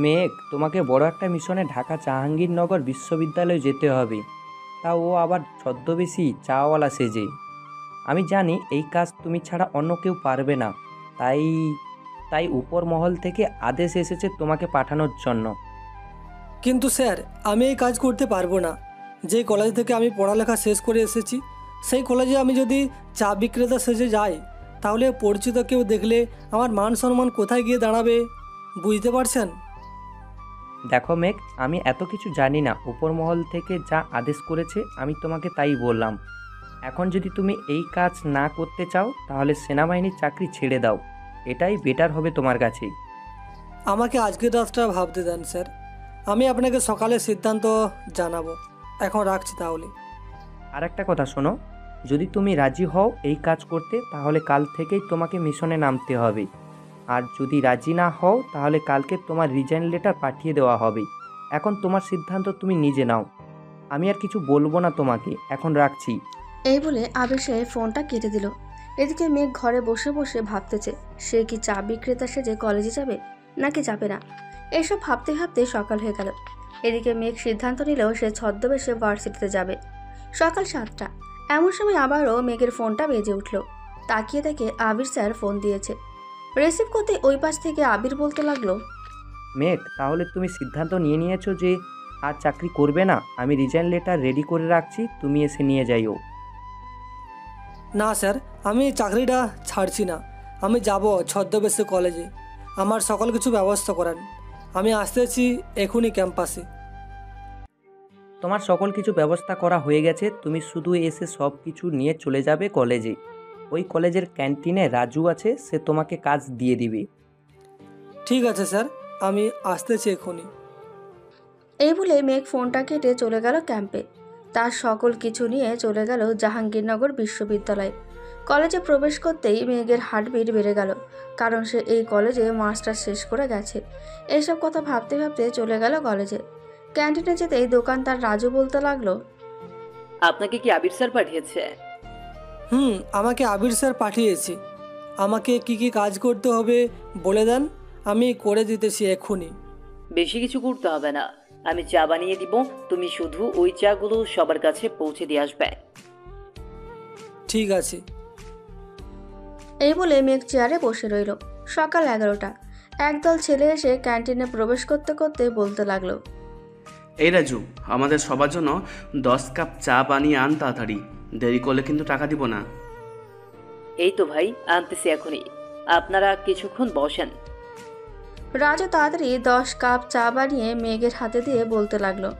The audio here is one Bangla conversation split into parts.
মেঘ, তোমাকে বড় একটা মিশনে ঢাকা জাহাঙ্গীরনগর বিশ্ববিদ্যালয়ে যেতে হবে। তা ও আবার ছদ্মবেশী চাওয়ালা সেজে। আমি জানি এই কাজ তুমি ছাড়া অন্য কেউ পারবে না। তাই তাই উপর মহল থেকে আদেশ এসেছে তোমাকে পাঠানোর জন্য। কিন্তু স্যার, আমি এই কাজ করতে পারবো না। যে কলেজ থেকে আমি পড়ালেখা শেষ করে এসেছি, সেই কলেজে আমি যদি চা বিক্রেতা সেজে যাই, তাহলে পরিচিত কেউ দেখলে আমার মান সম্মান কোথায় গিয়ে দাঁড়াবে, বুঝতে পারছেন? দেখো মেঘ, আমি এত কিছু জানি না। উপর মহল থেকে যা আদেশ করেছে আমি তোমাকে তাই বললাম। এখন যদি তুমি এই কাজ না করতে চাও তাহলে সেনাবাহিনীর চাকরি ছেড়ে দাও। এটাই বেটার হবে তোমার কাছে। আমাকে আজকের রাতটা ভাবতে দেন স্যার। আমি আপনাকে সকালে সিদ্ধান্ত জানাবো। এখন রাখছি তাহলে। আর একটা কথা শোনো, যদি তুমি রাজি হও এই কাজ করতে তাহলে কাল থেকেই তোমাকে মিশনে নামতে হবে। আর যদি রাজি না হও তাহলে কালকে তোমার রিজাইন লেটার পাঠিয়ে দেওয়া হবে। এখন তোমার সিদ্ধান্ত তুমি নিজে নাও। আমি আর কিছু বলবো না তোমাকে, এখন রাখছি। এই বলে আবির সাহেব ফোনটা কেটে দিল। এদিকে মেঘ ঘরে বসে বসে ভাবতেছে সে কি চা বিক্রেতা সেজে কলেজে যাবে নাকি যাবে না। এসব ভাবতে ভাবতে সকাল হয়ে গেল। এদিকে মেঘ সিদ্ধান্ত নিলেও সে ছদ্মবেশে ভার্সিটিতে যাবে। সকাল 7টা। এমন সময় আবারও মেঘের ফোনটা বেজে উঠল। তাকিয়ে দেখে আবির স্যার ফোন দিয়েছে। রিসিভ করতে ওই পাশ থেকে আবির বলতে লাগলো, মেঘ, তাহলে তুমি সিদ্ধান্ত নিয়ে নিয়েছো যে আর চাকরি করবে না? আমি রিজাইন লেটার রেডি করে রাখছি, তুমি এসে নিয়ে যাইও। না স্যার, আমি চাকরিটা ছাড়ছি না। আমি যাব ছদ্মবেশে কলেজে। আমার সকল কিছু ব্যবস্থা করান। আমি আসতেছি এখনই ক্যাম্পাসে। তোমার সকল কিছু ব্যবস্থা করা হয়ে গেছে, তুমি শুধু এসে সব কিছু নিয়ে চলে যাবে কলেজে। ওই কলেজের ক্যান্টিনে রাজু আছে, সে তোমাকে কাজ দিয়ে দিবে। ঠিক আছে স্যার, আমি আসতেছি এখনই। এই বলে মেঘ ফোনটা কেটে চলে গেল ক্যাম্পে। তার সকল কিছু নিয়ে চলে গেল জাহাঙ্গীরনগর বিশ্ববিদ্যালয়। কলেজে প্রবেশ করতেই মেঘের হার্টবিট বেড়ে গেল, কারণ সে এই কলেজে মাস্টার শেষ করে গেছে। এইসব কথা ভাবতে ভাবতে চলে গেল কলেজে। ক্যান্টিনে যেতেই দোকানদার রাজু বলতে লাগলো, আপনাকে কি আবির স্যার পাঠিয়েছে? আমাকে আবির স্যার পাঠিয়েছি। আমাকে কি কি কাজ করতে হবে বলে দেন, আমি করে দিতেছি এক্ষুনি। বেশি কিছু করতে হবে না, আমি চা বানিয়ে দিব, তুমি শুধু ওই চাগুলো সবার কাছে পৌঁছে দিয়ে আসবে। ঠিক আছে। এই বলে মেঘ চেয়ারে বসে রইল। সকাল 11টা। একদল ছেলে এসে ক্যান্টিনে প্রবেশ করতে করতে বলতে লাগলো, এই রাজু, আমাদের সবার জন্য 10 কাপ চা বানিয়ে আন তাড়াতাড়ি, দেরি করলে কিন্তু টাকা দিব না। এই তো ভাই, আনতেছি এখনই, আপনারা কিছুক্ষণ বসেন। রাজু তাড়াতাড়ি 10 কাপ চা বানিয়ে মেঘের হাতে দিয়ে বলতে লাগলো,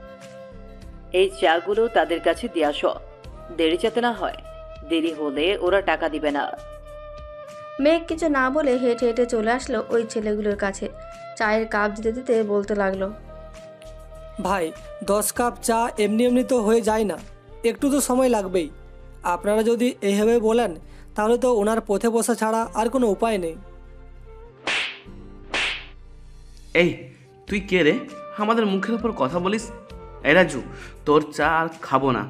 এই চাগুলো তাদের কাছে দিয়ে আসো, দেরি যাতে না হয়, দেরি হলে ওরা টাকা দিবে না। মেঘ কিছু না বলে হেঁটে হেঁটে চলে আসলো ওই ছেলেগুলোর কাছে। চায়ের কাপ দিতে দিতে বলতে লাগলো, ভাই, 10 কাপ চা এমনি এমনি তো হয়ে যায় না, একটু তো সময় লাগবেই। আপনারা যদি এইভাবে বলেন তাহলে তো ওনার পথে বসা ছাড়া আর কোনো উপায় নেই। এই, তুই কে রে, আমাদের মুখের উপর কথা বলিস? এই রাজু, তোর চা আর খাবো না,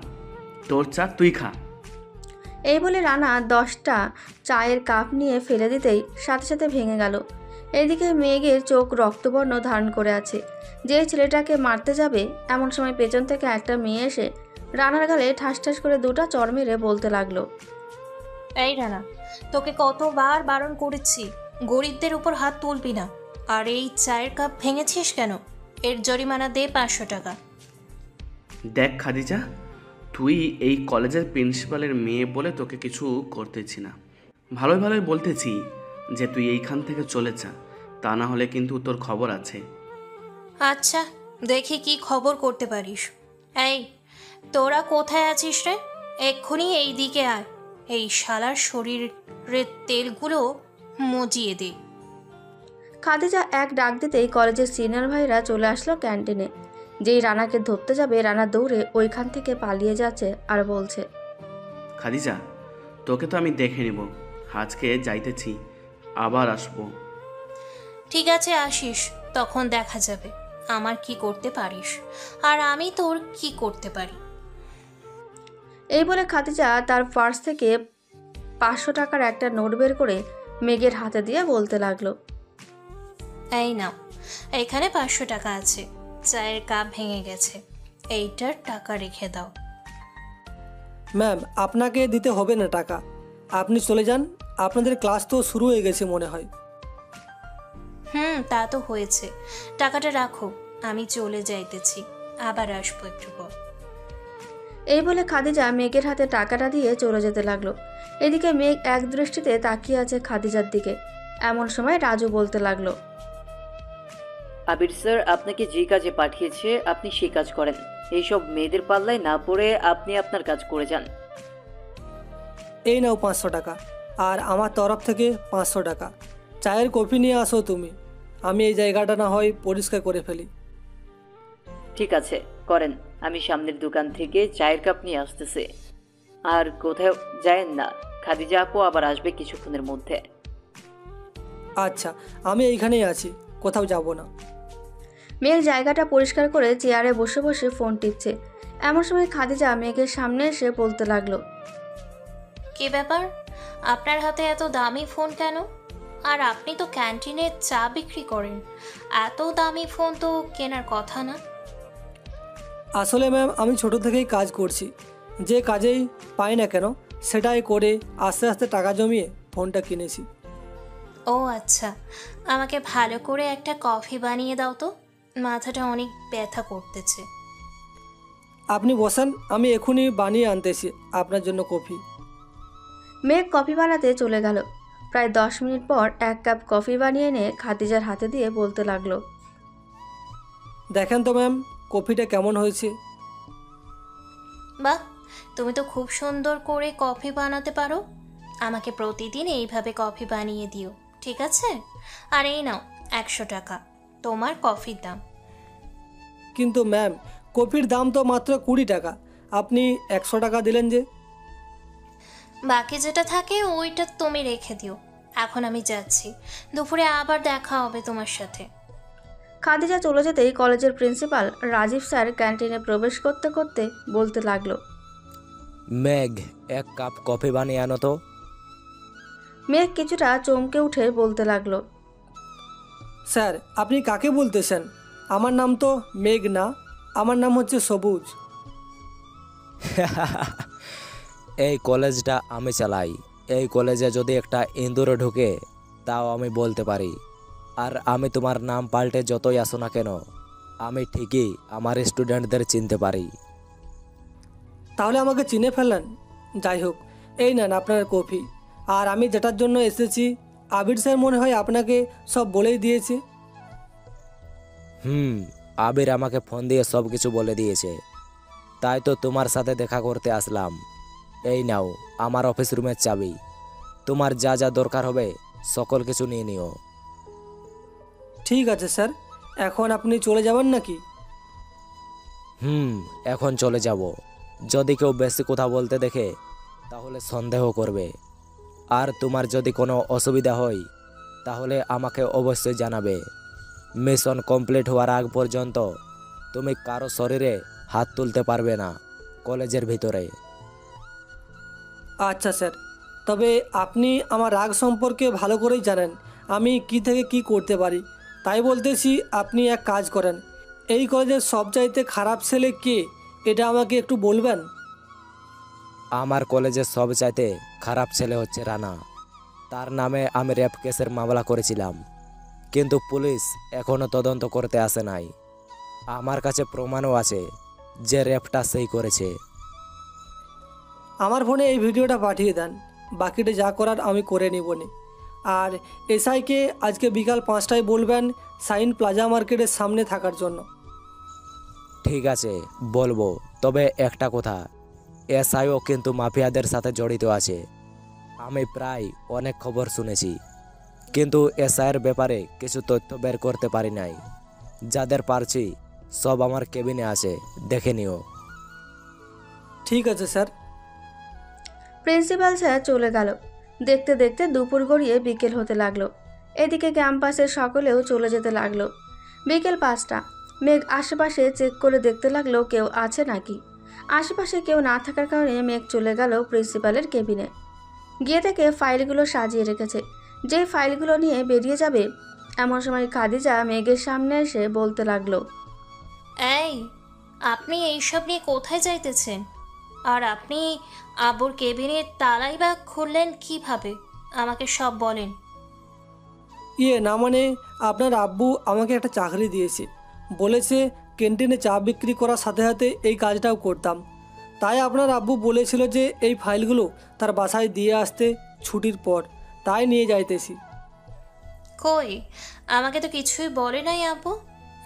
তোর চা তুই খা। এই বলে রানা 10টা চায়ের কাপ নিয়ে ফেলে দিতেই সাথে সাথে ভেঙে গেল। এদিকে মেঘের চোখ রক্তবর্ণ ধারণ করে আছে। যে ছেলেটাকে মারতে যাবে এমন সময় পেছন থেকে একটা মেয়ে এসে রানার গালে ঠাস ঠাস করে 2টা চড় মেরে বলতে লাগলো, এই রানা, তোকে কতবার বারণ করেছি গরিবদের উপর হাত তুলবি না। আর এই চায়ের কাপ ভেঙেছিস কেন? এর জরিমানা দে 500 টাকা। দেখ খাদিজা, তুই এই কলেজের প্রিন্সিপালের মেয়ে বলে তোকে কিছু করতেছি না, ভালোই ভালোই বলতেছি যে তুই এইখান থেকে চলে যা, তা না হলে কিন্তু তোর খবর আছে। আচ্ছা, দেখি কি খবর করতে পারিস। এই, তোরা কোথায় আছিস রে? এক্ষুনি এই দিকে আয়, এই শালার শরীরের তেলগুলো মজিয়ে দে। খাদিজা এক ডাক দিতেই কলেজের সিনিয়র ভাইরা চলে আসলো ক্যান্টিনে। যেই রানাকে ধরতে যাবে রানা দৌড়ে ওইখান থেকে পালিয়ে যাচ্ছে আর বলছে, খাদিজা, তোকে তো আমি দেখে নিব, আজকে যাইতেছি, আবার আসবো। ঠিক আছে, আসিস, তখন দেখা যাবে আমার কি করতে পারিস আর আমি তোর কি করতে পারি। এই বলে খাদিজা তার পার্স থেকে 500 টাকার একটা নোট বের করে মেঘের হাতে দিয়ে বলতে লাগলো, এই নাও, এখানে 500 টাকা আছে। চায়ের কাপ ভেঙে গেছে, এইটার টাকা রেখে দাও। ম্যাম, আপনাকে দিতে হবে না টাকা, আপনি চলে যান। আপনাদের ক্লাস তো শুরু হয়ে গেছে মনে হয়। তা তো হয়েছে, টাকাটা রাখো, আমি চলে যাইতেছি, আবার আসবো একটু পর। এই বলে খাদিজা মেঘের হাতে টাকাটা দিয়ে চলে যেতে লাগলো। এদিকে মেঘ এক দৃষ্টিতে তাকিয়ে আছে খাদিজার দিকে। এমন সময় রাজু বলতে লাগলো, আবির স্যার আপনাকে যে কাজে পাঠিয়েছে আপনি সেই কাজ করেন। এইসব মেয়েদের পাল্লায় না পড়ে আপনি আপনার কাজ করে যান। এই নাও 500 টাকা, আর আমার তরফ থেকে 500 টাকা। চায়ের কফি নিয়ে আসো তুমি, আমি এই জায়গাটা না হয় পরিষ্কার করে ফেলি। ঠিক আছে, করেন। আমি সামনের দোকান থেকে চায়ের কাপ নিয়ে আসতেছি। আর কোথাও যায়েন না, খাদিজা আপু আবার আসবে কিছুক্ষণের মধ্যে। আচ্ছা, আমি এইখানেই আছি, কোথাও যাব না। মেঘ জায়গাটা পরিষ্কার করে চেয়ারে বসে বসে ফোন টিপছে। এমন সময় খাদিজা মেঘের সামনে এসে বলতে লাগলো, কি ব্যাপার, আপনার হাতে এত দামি ফোন কেন? আর আপনি তো ক্যান্টিনে চা বিক্রি করেন, এত দামি ফোন তো কেনার কথা না। আসলে ম্যাম, আমি ছোট থেকেই কাজ করছি, যে কাজেই পাই না কেন সেটাই করে আস্তে আস্তে টাকা জমিয়ে ফোনটা কিনেছি। ও আচ্ছা, আমাকে ভালো করে একটা কফি বানিয়ে দাও তো, মাথাটা অনেক ব্যথা করতেছে। আপনি বসেন, আমি এখনই বানিয়ে আনতেছি আপনার জন্য কফি। মেঘ কফি বানাতে চলে গেল। প্রায় 10 মিনিট পর 1 কাপ কফি বানিয়ে এনে খাদিজার হাতে দিয়ে বলতে লাগলো, দেখেন তো ম্যাম, কফিটা কেমন হয়েছে? বাহ, তুমি তো খুব সুন্দর করে কফি বানাতে পারো। আমাকে প্রতিদিন এইভাবে কফি বানিয়ে দিও, ঠিক আছে? আর এই নাও 100 টাকা, তোমার কফির দাম। কিন্তু ম্যাম, কফির দাম তো মাত্র 20 টাকা, আপনি 100 টাকা দিলেন যে। বাকি যেটা থাকে ওইটা তুমি রেখে দিও। এখন আমি যাচ্ছি, দুপুরে আবার দেখা হবে তোমার সাথে। খাদিজা চলে যেতেই কলেজের প্রিন্সিপাল রাজীব স্যার ক্যান্টিনে প্রবেশ করতে করতে বলতে লাগলো, মেঘ, 1 কাপ কফি বানিয়ে আনো তো। মেঘ কিছুটা চমকে উঠে বলতে লাগলো, স্যার, আপনি কাকে বলতেছেন? আমার নাম তো মেঘ না, আমার নাম হচ্ছে সবুজ। এই কলেজটা আমি চালাই, এই কলেজে যদি একটা ইঁদুরে ঢুকে তাও আমি বলতে পারি। আর আমি তোমার নাম পাল্টে যতই আসো না কেন, আমি ঠিকই আমার স্টুডেন্টদের চিনতে পারি। তাহলে আমাকে চিনে ফেললেন? যাই হোক, এই নেন আপনার কফি। আর আমি যেটার জন্য এসেছি, আবির স্যার মনে হয় আপনাকে সব বলেই দিয়েছে। আবির আমাকে ফোন দিয়ে সব কিছু বলে দিয়েছে, তাই তো তোমার সাথে দেখা করতে আসলাম। এই নাও আমার অফিস রুমের চাবি, তোমার যা যা দরকার হবে সকল কিছু নিয়ে নিও। ঠিক আছে স্যার, এখন আপনি চলে যাবেন নাকি? এখন চলে যাব। যদি কেউ বেশি কথা বলতে দেখে তাহলে সন্দেহ করবে। আর তোমার যদি কোনো অসুবিধা হয় তাহলে আমাকে অবশ্যই জানাবে। মিশন কমপ্লিট হওয়ার আগ পর্যন্ত তুমি কারো শরীরে হাত তুলতে পারবে না কলেজের ভিতরে। আচ্ছা স্যার, তবে আপনি আমার রাগ সম্পর্কে ভালো করেই জানেন আমি কি থেকে কি করতে পারি। তাই বলতেছি, আপনি এক কাজ করেন, এই কলেজের সবচাইতে খারাপ ছেলে কে এটা আমাকে একটু বলবেন? আমার কলেজের সবচাইতে খারাপ ছেলে হচ্ছে রানা। তার নামে আমি রেপ কেসের মামলা করেছিলাম, কিন্তু পুলিশ এখনও তদন্ত করতে আসে নাই। আমার কাছে প্রমাণও আছে যে রেপটা সেই করেছে। আমার ফোনে এই ভিডিওটা পাঠিয়ে দেন, বাকিটা যা করার আমি করে নিবনি। আর এসআইকে আজকে বিকাল 5টায় বলবেন সাইন প্লাজা মার্কেটের সামনে থাকার জন্য। ঠিক আছে, বলবো। তবে একটা কথা, এসআইও কিন্তু মাফিয়াদের সাথে জড়িত আছে। আমি প্রায় অনেক খবর শুনেছি, কিন্তু এসআইয়ের ব্যাপারে কিছু তথ্য বের করতে পারি নাই। যাদের পারছি সব আমার কেবিনে আছে, দেখে নিও। ঠিক আছে স্যার। প্রিন্সিপাল স্যার চলে গেল। দেখতে দেখতে দুপুর গড়িয়ে বিকেল হতে লাগলো। এদিকে ক্যাম্পাসের সকলেও চলে যেতে লাগলো। বিকেল 5টা। মেঘ আশেপাশে চেক করে দেখতে লাগলো কেউ আছে নাকি। আশেপাশে কেউ না থাকার কারণে মেঘ চলে গেল প্রিন্সিপালের কেবিনে। গিয়ে দেখে ফাইলগুলো সাজিয়ে রেখেছে। যেই ফাইলগুলো নিয়ে বেরিয়ে যাবে এমন সময় খাদিজা মেঘের সামনে এসে বলতে লাগলো, এই, আপনি এইসব নিয়ে কোথায় যাইতেছেন? আর আপনি আব্বুর কেবিনের তালাই বা খুললেন কিভাবে? আমাকে সব বলেন। না মানে আপনার আব্বু আমাকে একটা চাকরি দিয়েছে, বলেছে ক্যান্টিনে চা বিক্রি করার সাথে সাথে এই কাজটাও করতাম। তাই আপনার আব্বু বলেছিল যে এই ফাইলগুলো তার বাসায় দিয়ে আসতে ছুটির পর, তাই নিয়ে যাইতেছি। কই, আমাকে তো কিছুই বলে নাই আব্বু।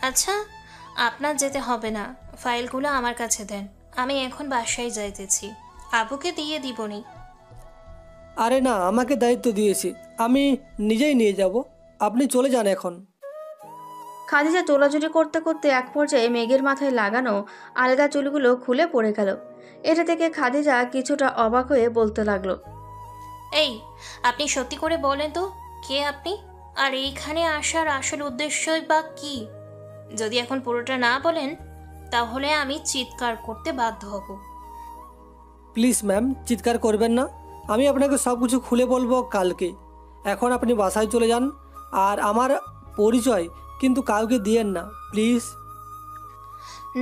আচ্ছা, আপনার যেতে হবে না, ফাইলগুলো আমার কাছে দেন, আমি এখন বাসায় যাইতেছি, আব্বুকে দিয়ে দিবনি। আরে না, আমাকে দায়িত্ব দিয়েছে, আমি নিজেই নিয়ে যাব, আপনি চলে যান এখন। খাদিজা চোরাচুরি করতে করতে এক পর্যায়ে মেঘের মাথায় লাগানো আলগা চুলগুলো খুলে পড়ে গেল। এটা থেকে খাদিজা কিছুটা অবাক হয়ে বলতে লাগলো, এই, আপনি সত্যি করে বলেন তো, কে আপনি? আর এইখানে আসার আসল উদ্দেশ্যই বা কি? যদি এখন পুরোটা না বলেন তাহলে আমি চিৎকার করতে বাধ্য হব। প্লিজ ম্যাম, চিৎকার করবেন না, আমি আপনাকে সব কিছু খুলে বলবো কালকে। এখন আপনি বাসায় চলে যান, আর আমার পরিচয় কিন্তু কাউকে দিয়েন না প্লিজ।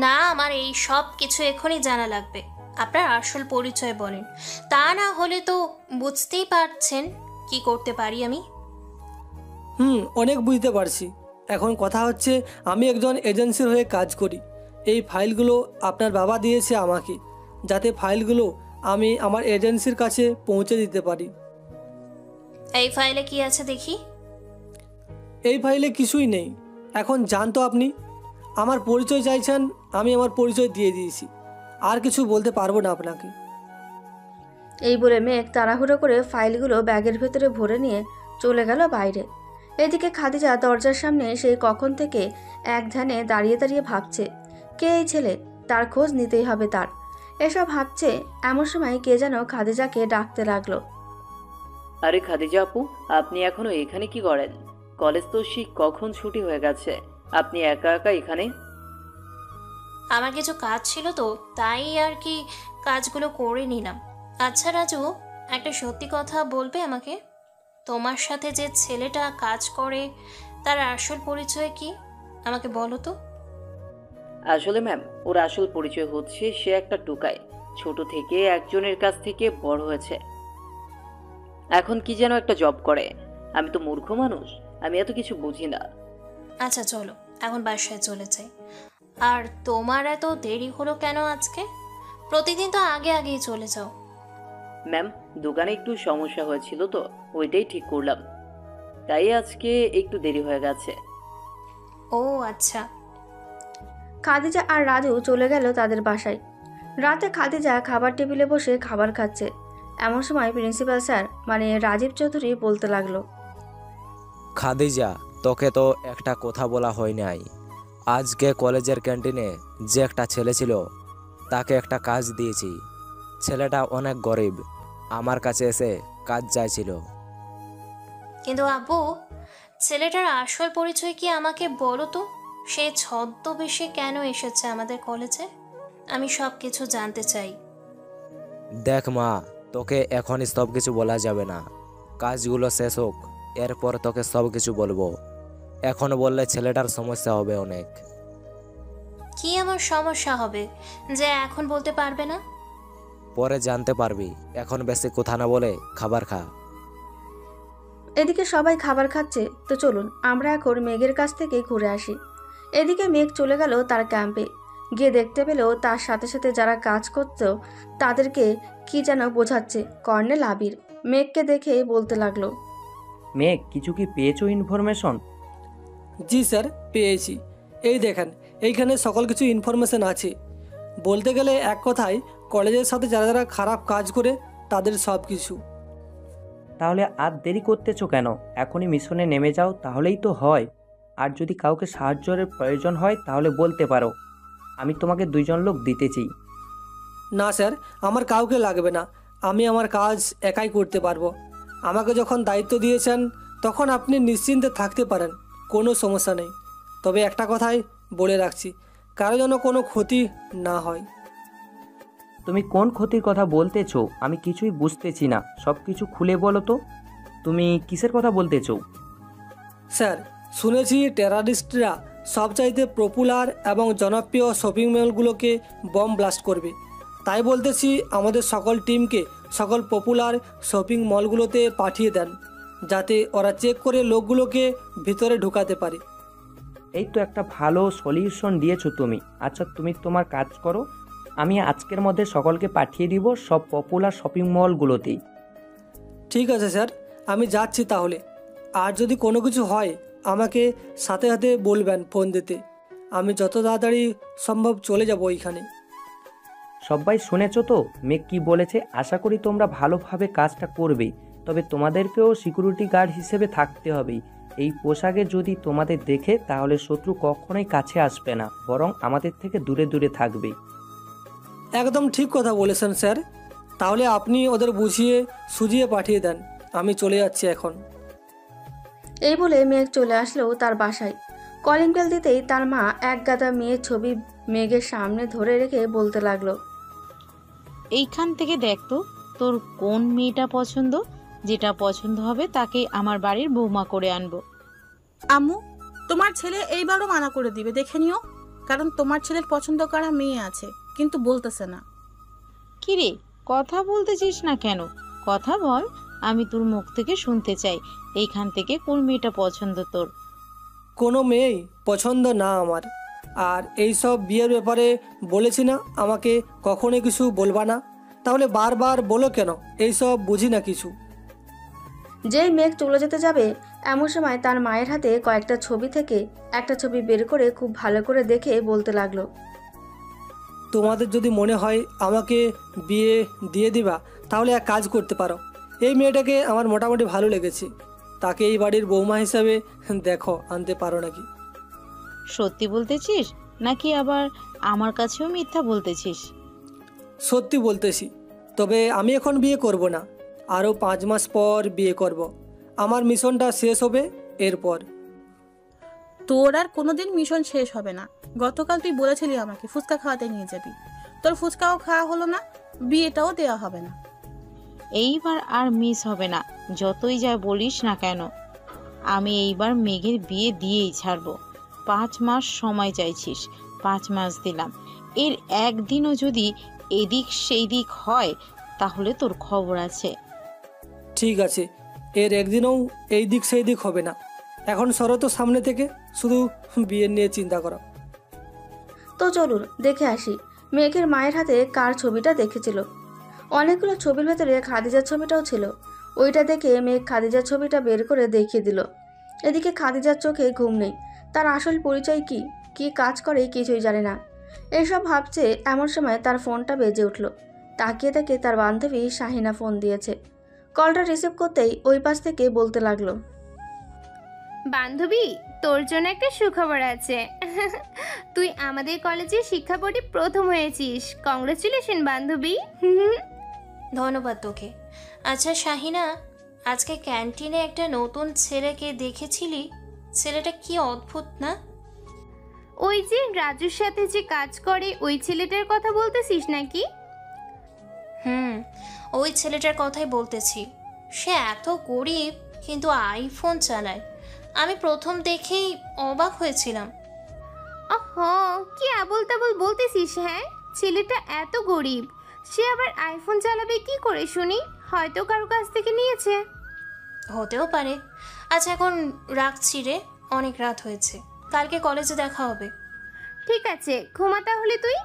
না, আমার এই সব কিছু এখনই জানা লাগবে। আপনার আসল পরিচয় বলেন, তা না হলে তো বুঝতেই পারছেন কি করতে পারি আমি। অনেক বুঝতে পারছি। এখন কথা হচ্ছে, আমি একজন এজেন্সির হয়ে কাজ করি। এই ফাইলগুলো আপনার বাবা দিয়েছে আমাকে, যাতে ফাইলগুলো আমি আমার এজেন্সির কাছে পৌঁছে দিতে পারি। এই ফাইলে কি আছে দেখি? এই ফাইলে কিছুই নেই। এখন যান তো আপনি। আমার পরিচয় চাইছেন, আমি আমার পরিচয় দিয়ে দিয়েছি, আর কিছু বলতে পারবো না আপনাকে। এই বলে মেঘ তাড়াহুড়ো করে ফাইলগুলো ব্যাগের ভেতরে ভরে নিয়ে চলে গেল বাইরে। এদিকে খাদিজা দরজার সামনে সেই কখন থেকে এক ধ্যানে দাঁড়িয়ে দাঁড়িয়ে ভাবছে, কে এই ছেলে, তার খোঁজ নিতেই হবে তার। এসব ভাবছে এমন সময় কে যেন খাদিজাকে ডাকতে লাগলো। আরে খাদিজা আপু, আপনি এখনো এখানে কি করেন? কলেজ তো সেই কখন ছুটি হয়ে গেছে, আপনি একা একা এখানে? আমার কিছু কাজ ছিল তো, তাই আর কি কাজগুলো করে নিলাম। আচ্ছা রাজু, একটা সত্যি কথা বলবে আমাকে? তোমার সাথে যে ছেলেটা কাজ করে তার আসল পরিচয় কি, আমাকে বলো তো। আসলে ম্যাম, ওর আসল পরিচয় হচ্ছে সে একটা টোকাই, ছোট থেকে একজনের কাছ থেকে বড় হয়েছে, এখন কি যেন একটা জব করে। আমি তো মূর্খ মানুষ, আমি এত কিছু বুঝি না। আচ্ছা চলো, এখন বাসায় চলে যাই। আর তোমার এত দেরি হলো কেন আজকে? প্রতিদিন তো আগে আগেই চলে যাও। ম্যাম, দোকানে একটু সমস্যা হয়েছিল তো, ওইটাই ঠিক করলাম, তাই আজকে একটু দেরি হয়ে গেছে। ও আচ্ছা। খাদিজা আর রাজু চলে গেল তাদের বাসায়। রাতে খাদিজা খাবার টেবিলে বসে খাবার খাচ্ছে। এমন সময় প্রিন্সিপাল স্যার মানে রাজীব চৌধুরী বলতে লাগলো, খাদিজা, তোকে তো একটা কথা বলা হয় নাই। আজকে কলেজের ক্যান্টিনে যে একটা ছেলে ছিল, তাকে একটা কাজ দিয়েছি। ছেলেটা অনেক গরিব, আমার কাছে এসে কাজ চাইছিল। কিন্তু আব্বু, ছেলেটার আসল পরিচয় কি আমাকে বলো তো? সে ছদ্মবেশে কেন এসেছে আমাদের কলেজে? আমি সব কিছু জানতে চাই। দেখ মা, তোকে এখনই সব কিছু বলা যাবে না, কাজগুলো শেষ হোক, এরপর তোকে সব কিছু বলবো। এখন বললে ছেলেটার সমস্যা হবে অনেক। কি আমার সমস্যা হবে যে এখন বলতে পারবে না? পরে জানতে পারবি, এখন বেশি কথা না বলে খাবার খা। এদিকে সবাই খাবার খাচ্ছে, তো চলুন আমরা এখন মেঘের কাছ থেকে ঘুরে আসি। এদিকে মেঘ চলে গেল তার ক্যাম্পে। গিয়ে দেখতে পেল তার সাথে সাথে যারা কাজ করত তাদেরকে কি যেন বোঝাচ্ছে কর্নেল আবির। মেঘকে দেখে বলতে লাগলো, মেঘ, কিছু কি পেয়েছো ইনফরমেশন? জি স্যার, পেয়েছি। এই দেখেন, এইখানে সকল কিছু ইনফরমেশন আছে। বলতে গেলে এক কথায় কলেজের সাথে যারা যারা খারাপ কাজ করে তাদের সব কিছু। তাহলে আর দেরি করতেছো কেন? এখনই মিশনে নেমে যাও, তাহলেই তো হয়। আর যদি কাউকে সাহায্যের প্রয়োজন হয় তাহলে বলতে পারো, আমি তোমাকে 2 জন লোক দিতেছি। না স্যার, আমার কাউকে লাগবে না, আমি আমার কাজ একাই করতে পারবো। আমাকে যখন দায়িত্ব দিয়েছেন তখন আপনি নিশ্চিন্তে থাকতে পারেন, কোনো সমস্যা নেই। তবে একটা কথাই বলে রাখছি, কারো যেন কোনো ক্ষতি না হয়। তুমি কোন ক্ষতির কথা বলতেছো? আমি কিছুই বুঝতেছি না, সব কিছু খুলে বলো তো। তুমি কিসের কথা বলতেছো? স্যার, শুনেছি টেরারিস্টরা সবচাইতে পপুলার এবং জনপ্রিয় শপিং মলগুলোকে বম ব্লাস্ট করবে। তাই বলতেছি আমাদের সকল টিমকে সকল পপুলার শপিং মলগুলোতে পাঠিয়ে দেন, যাতে ওরা চেক করে লোকগুলোকে ভিতরে ঢুকাতে পারে। এই তো একটা ভালো সলিউশন দিয়েছো তুমি। আচ্ছা, তুমি তোমার কাজ করো, আমি আজকের মধ্যে সকলকে পাঠিয়ে দিব সব পপুলার শপিং মলগুলোতেই। ঠিক আছে স্যার, আমি যাচ্ছি তাহলে। আর যদি কোনো কিছু হয় আমাকে সাথে সাথে বলবেন ফোন দিতে। আমি যত তাড়াতাড়ি সম্ভব চলে যাব ওইখানে। সবাই শুনেছো তো মেঘ কি বলেছে? আশা করি তোমরা ভালোভাবে কাজটা করবে, তবে তোমাদেরকেও সিকিউরিটি গার্ড হিসেবে থাকতে হবে। এই পোশাকে যদি তোমাদের দেখে তাহলে শত্রু কখনোই কাছে আসবে না, বরং আমাদের থেকে দূরে দূরে থাকবে। একদম ঠিক কথা বলেছেন স্যার। তাহলে আপনি ওদের বুঝিয়ে সুজিয়ে পাঠিয়ে দেন। আমি চলে যাচ্ছি এখন। এই বলে মেঘ চলে আসলো তার বাসায়। কলিং বেল দিতেই তার মা এক গাদা মেয়ের ছবি মেঘের সামনে ধরে রেখে বলতে লাগলো, এইখান থেকে দেখ তো তোর কোন মেয়েটা পছন্দ, যেটা পছন্দ হবে তাকে আমার বাড়ির বৌমা করে আনবো। আম্মু, তোমার ছেলে এইবারও মানা করে দিবে, দেখে নিও। কারণ তোমার ছেলের পছন্দ করা মেয়ে আছে, কিন্তু বলতেছে না। কিরে, কথা বলতেছিস না কেন? কথা বল, আমি তোর মুখ থেকে শুনতে চাই। এইখান থেকে কোন মেয়েটা পছন্দ তোর? কোনো মেয়েই পছন্দ না আমার। আর এই সব বিয়ের ব্যাপারে বলেছি না আমাকে কখনো কিছু বলবা না, তাহলে বারবার বলো কেন? এই সব বুঝি না কিছু। যেই মেঘ চলে যেতে যাবে এমন সময় তার মায়ের হাতে কয়েকটা ছবি থেকে একটা ছবি বের করে খুব ভালো করে দেখে বলতে লাগলো, তোমাদের যদি মনে হয় আমাকে বিয়ে দিয়ে দিবা, তাহলে এক কাজ করতে পারো। এই মেয়েটাকে আমার মোটামুটি ভালো লেগেছে, তাকে এই বাড়ির বৌমা হিসাবে দেখো আনতে পারো নাকি। সত্যি বলতেছিস নাকি আবার আমার কাছেও মিথ্যা বলতেছিস? সত্যি বলতেছি, তবে আমি এখন বিয়ে করব না, আরও 5 মাস পর বিয়ে করব। আমার মিশনটা শেষ হবে এরপর। তোর আর কোনোদিন মিশন শেষ হবে না। গতকাল তুই বলেছিলি আমাকে ফুচকা খাওয়াতে নিয়ে যাবি, তোর ফুচকাও খাওয়া হলো না, বিয়েটাও দেওয়া হবে না। এইবার আর মিস হবে না, যতই যা বলিস না কেন। আমি এইবার মেঘের বিয়ে দিয়েই ছাড়বো। 5 মাস সময় চাইছিস, 5 মাস দিলাম। এর একদিনও যদি এদিক সেই দিক হয় তাহলে তোর খবর আছে। ঠিক আছে, এর একদিনও এই দিক সেই দিক হবে না। এখন সরো তো সামনে থেকে, শুধু বিয়ের নিয়ে চিন্তা করো। তো চলুন দেখে আসি মেঘের মায়ের হাতে কার ছবিটা দেখেছিল। অনেকগুলো ছবির ভেতরে খাদিজার ছবিটাও ছিল। ওইটা দেখে মেঘ খাদিজার ছবিটা বের করে দেখিয়ে দিল। এদিকে খাদিজার চোখে ঘুম নেই। তার আসল পরিচয় কি, কি কাজ করে কিছুই জানে না। এইসব ভাবছে এমন সময় তার ফোনটা বেজে উঠল। তাকিয়ে দেখে তার বান্ধবী শাহিনা ফোন দিয়েছে। কলটা রিসিভ করতেই ওই পাশ থেকে বলতে লাগলো, বান্ধবী, তোর জন্য একটা সুখবর আছে। তুই আমাদের কলেজে শিক্ষা বোর্ডে প্রথম হয়েছিস। কংগ্রেচুলেশন বান্ধবী। ধন্যবাদ তোকে। আচ্ছা শাহিনা, আজকে ক্যান্টিনে একটা নতুন ছেলেকে দেখেছিলি? ছেলেটা কি অদ্ভুত না? ওই যে রাজুর সাথে যে কাজ করে ওই ছেলেটার কথা বলতেছিস নাকি? ওই ছেলেটার কথাই বলতেছি। সে এত গরিব কিন্তু আইফোন চালায়। আমি প্রথম দেখেই অবাক হয়েছিলাম। ওহো, কি আবল তাবল বলতেছিস? হ্যাঁ, ছেলেটা এত গরিব, সে আবার আইফোন চালাবে কি করে শুনি? হয়তো কারো কাছ থেকে নিয়েছে। হতেও পারে। আচ্ছা এখন রাখছি রে, অনেক রাত হয়েছে, কালকে কলেজে দেখা হবে। ঠিক আছে, ঘুমা তাহলে তুই।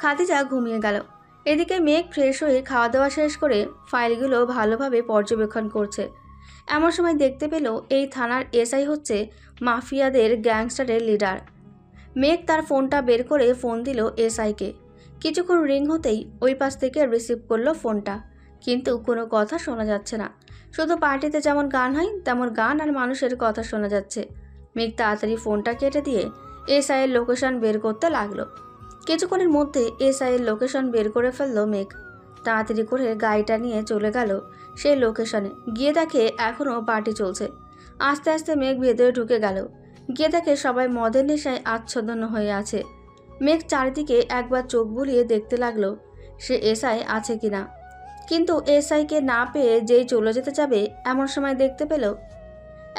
খাদিজা ঘুমিয়ে গেল। এদিকে মেঘ ফ্রেশ হয়ে খাওয়া দাওয়া শেষ করে ফাইলগুলো ভালোভাবে পর্যবেক্ষণ করছে। এমন সময় দেখতে পেল এই থানার এসআই হচ্ছে মাফিয়াদের গ্যাংস্টারের লিডার। মেঘ তার ফোনটা বের করে ফোন দিল এসআইকে। কিছুক্ষণ রিং হতেই ওই পাশ থেকে রিসিভ করলো ফোনটা, কিন্তু কোনো কথা শোনা যাচ্ছে না। শুধু পার্টিতে যেমন গান হয় তেমন গান আর মানুষের কথা শোনা যাচ্ছে। মেঘ তাড়াতাড়ি ফোনটা কেটে দিয়ে এসআইয়ের লোকেশন বের করতে লাগলো। কিছুক্ষণের মধ্যে এসআইয়ের লোকেশন বের করে ফেললো মেঘ। তাড়াতাড়ি করে গাড়িটা নিয়ে চলে গেল সেই লোকেশনে। গিয়ে দেখে এখনও পার্টি চলছে। আস্তে আস্তে মেঘ ভেতরে ঢুকে গেল। গিয়ে দেখে সবাই মদের নেশায় আচ্ছন্ন হয়ে আছে। মেঘ চারিদিকে একবার চোখ বুলিয়ে দেখতে লাগলো সে এসআই আছে কিনা, কিন্তু এসআইকে না পেয়ে যেই চলে যেতে যাবে এমন সময় দেখতে পেল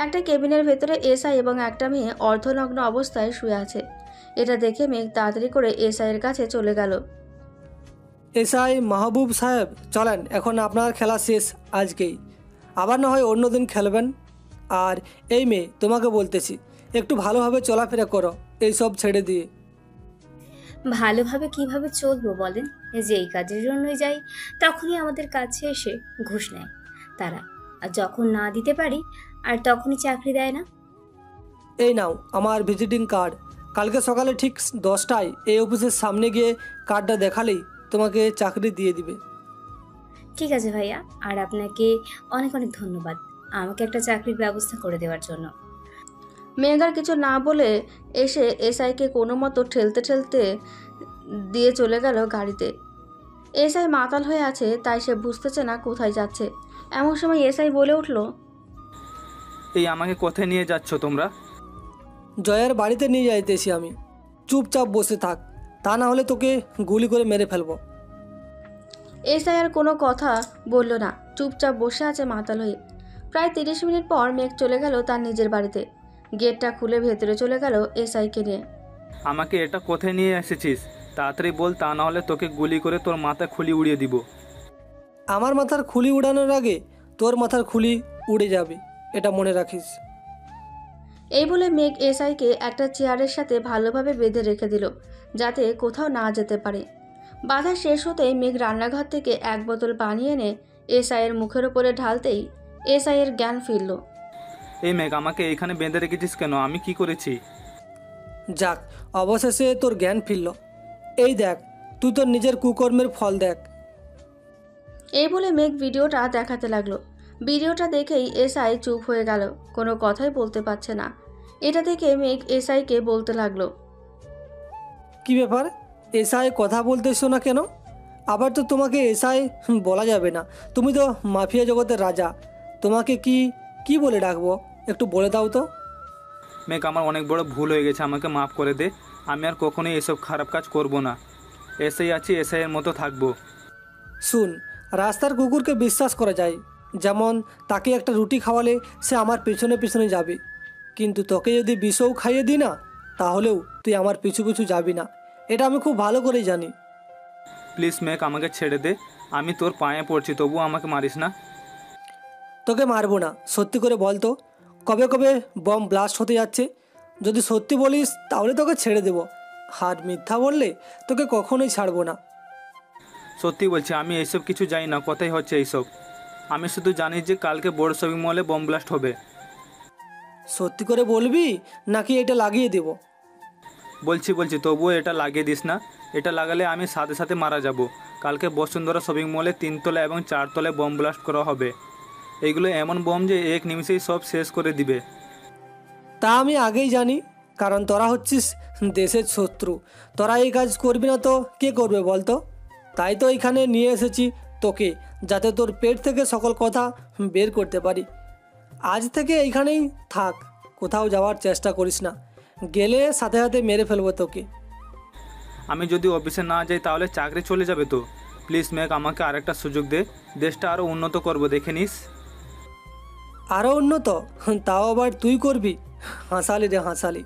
একটা কেবিনের ভেতরে এসআই এবং একটা মেয়ে অর্ধনগ্ন অবস্থায় শুয়ে আছে। এটা দেখে মেঘ তাড়াতাড়ি করে এসআইয়ের কাছে চলে গেল। এসআই মাহবুব সাহেব, চলেন, এখন আপনার খেলা শেষ আজকেই, আবার না হয় অন্য দিন খেলবেন। আর এই মেয়ে, তোমাকে বলতেছি একটু ভালোভাবে চলাফেরা করো, এইসব ছেড়ে দিয়ে। ভালোভাবে কিভাবে চলবো বলেন? যেই কাজের জন্যই যাই তখনই আমাদের কাছে এসে ঘুষ নেয় তারা, আর যখন না দিতে পারি আর তখনই চাকরি দেয় না। এই নাও আমার ভিজিটিং কার্ড, কালকে সকালে ঠিক 10টায় এই অফিসের সামনে গিয়ে কার্ডটা দেখালেই তোমাকে চাকরি দিয়ে দিবে। ঠিক আছে ভাইয়া, আর আপনাকে অনেক অনেক ধন্যবাদ আমাকে একটা চাকরির ব্যবস্থা করে দেওয়ার জন্য। মেঘ আর কিছু না বলে এসে এসআইকে কোনো মতো ঠেলতে ঠেলতে দিয়ে চলে গেল গাড়িতে। এসআই মাতাল হয়ে আছে, তাই সে বুঝতেছে না কোথায় যাচ্ছে। এমন সময় এসআই বলে উঠল, এই আমাকে কোথায় নিয়ে যাচ্ছ তোমরা? জয়ের বাড়িতে নিয়ে যাইতেছি আমি, চুপচাপ বসে থাক, তা না হলে তোকে গুলি করে মেরে ফেলবো। এসআই আর কোনো কথা বলল না, চুপচাপ বসে আছে মাতাল হয়ে। প্রায় 30 মিনিট পর মেঘ চলে গেল তার নিজের বাড়িতে। গেটটা খুলে ভেতরে চলে গেল এসআইকে নিয়ে। আমাকে এটা কোথায় নিয়ে এসেছিস? তাড়াতাড়ি বল, তা না হলে তোকে গুলি করে তোর মাথা খুলি উড়িয়ে দিব। আমার মাথার খুলি উড়ানোর আগে তোর মাথার খুলি উড়ে যাবে, এটা মনে রাখিস। এই বলে মেঘ এসআইকে একটা চেয়ারের সাথে ভালোভাবে বেঁধে রেখে দিল, যাতে কোথাও না যেতে পারে। বাধা শেষ হতেই মেঘ রান্নাঘর থেকে এক বোতল পানি এনে এসআইয়ের মুখের ওপরে ঢালতেই এসআইয়ের জ্ঞান ফিরল। এই মেঘ, আমাকে এইখানে বেঁধে রেখেছিস কেন? আমি কি করেছি? যাক, অবশেষে তোর জ্ঞান ফিরল। এই দেখ, তুই তোর নিজের কুকর্মের ফল দেখ। এই বলে মেঘ ভিডিওটা দেখাতে লাগলো। ভিডিওটা দেখেই এসআই চুপ হয়ে গেল, কোনো কথাই বলতে পারছে না। এটা দেখে মেঘ এসআইকে বলতে লাগলো, কি ব্যাপার, এসআই কথা বলতেছো না কেন? আবার তো তোমাকে এসআই বলা যাবে না, তুমি তো মাফিয়া জগতের রাজা। তোমাকে কি কি বলে ডাকবো, একটু বলে দাও তো। মেঘ, আমার অনেক বড় ভুল হয়ে গেছে, আমাকে মাফ করে দে। আমি আর কখনোই এসব খারাপ কাজ করব না। এসআই আছি, এসআইয়ের মতো থাকবো। শুন, রাস্তার কুকুরকে বিশ্বাস করা যায়, যেমন তাকে একটা রুটি খাওয়ালে সে আমার পেছনে পেছনে যাবে, কিন্তু তোকে যদি বিষও খাইয়ে দিই না, তাহলেও তুই আমার পিছু পিছু যাবি না, এটা আমি খুব ভালো করেই জানি। প্লিজ মেঘ, আমাকে ছেড়ে দে, আমি তোর পায়ে পড়ছি, তবুও আমাকে মারিস না। তোকে মারবো না, সত্যি করে বল তো কবে কবে বম ব্লাস্ট হতে যাচ্ছে? যদি সত্যি বলিস তাহলে তোকে ছেড়ে দেবো, আর মিথ্যা বললে তোকে কখনোই ছাড়বো না। সত্যি বলছি, আমি এইসব কিছু জানি না, কোথায় হচ্ছে এইসব। আমি শুধু জানি যে কালকে বড় শপিং মলে বম ব্লাস্ট হবে। সত্যি করে বলবি নাকি এটা লাগিয়ে দেব? বলছি, তবুও এটা লাগিয়ে দিস না। এটা লাগালে আমি সাথে সাথে মারা যাব। কালকে বসুন্ধরা শপিং মলে 3 তলা এবং 4 তলায় বম ব্লাস্ট করা হবে। এইগুলো এমন বম যে এক নিমিষেই সব শেষ করে দিবে। তা আমি আগেই জানি, কারণ তোরা হচ্ছিস দেশের শত্রু। তোরা এই কাজ করবি না তো কে করবে বলতো? তাই তো এখানে নিয়ে এসেছি তোকে, যাতে তোর পেট থেকে সকল কথা বের করতে পারি। আজ থেকে এইখানেই থাক, কোথাও যাওয়ার চেষ্টা করিস না, গেলে সাথে সাথে মেরে ফেলবো তোকে। আমি যদি অফিসে না যাই তাহলে চাকরি চলে যাবে তো। প্লিজ মেঘ, আমাকে আরেকটা সুযোগ দে, দেশটা আরও উন্নত করবো, দেখে নিস। আরও উন্নত? তাও আবার তুই করবি? হাসালি রে হাসালি,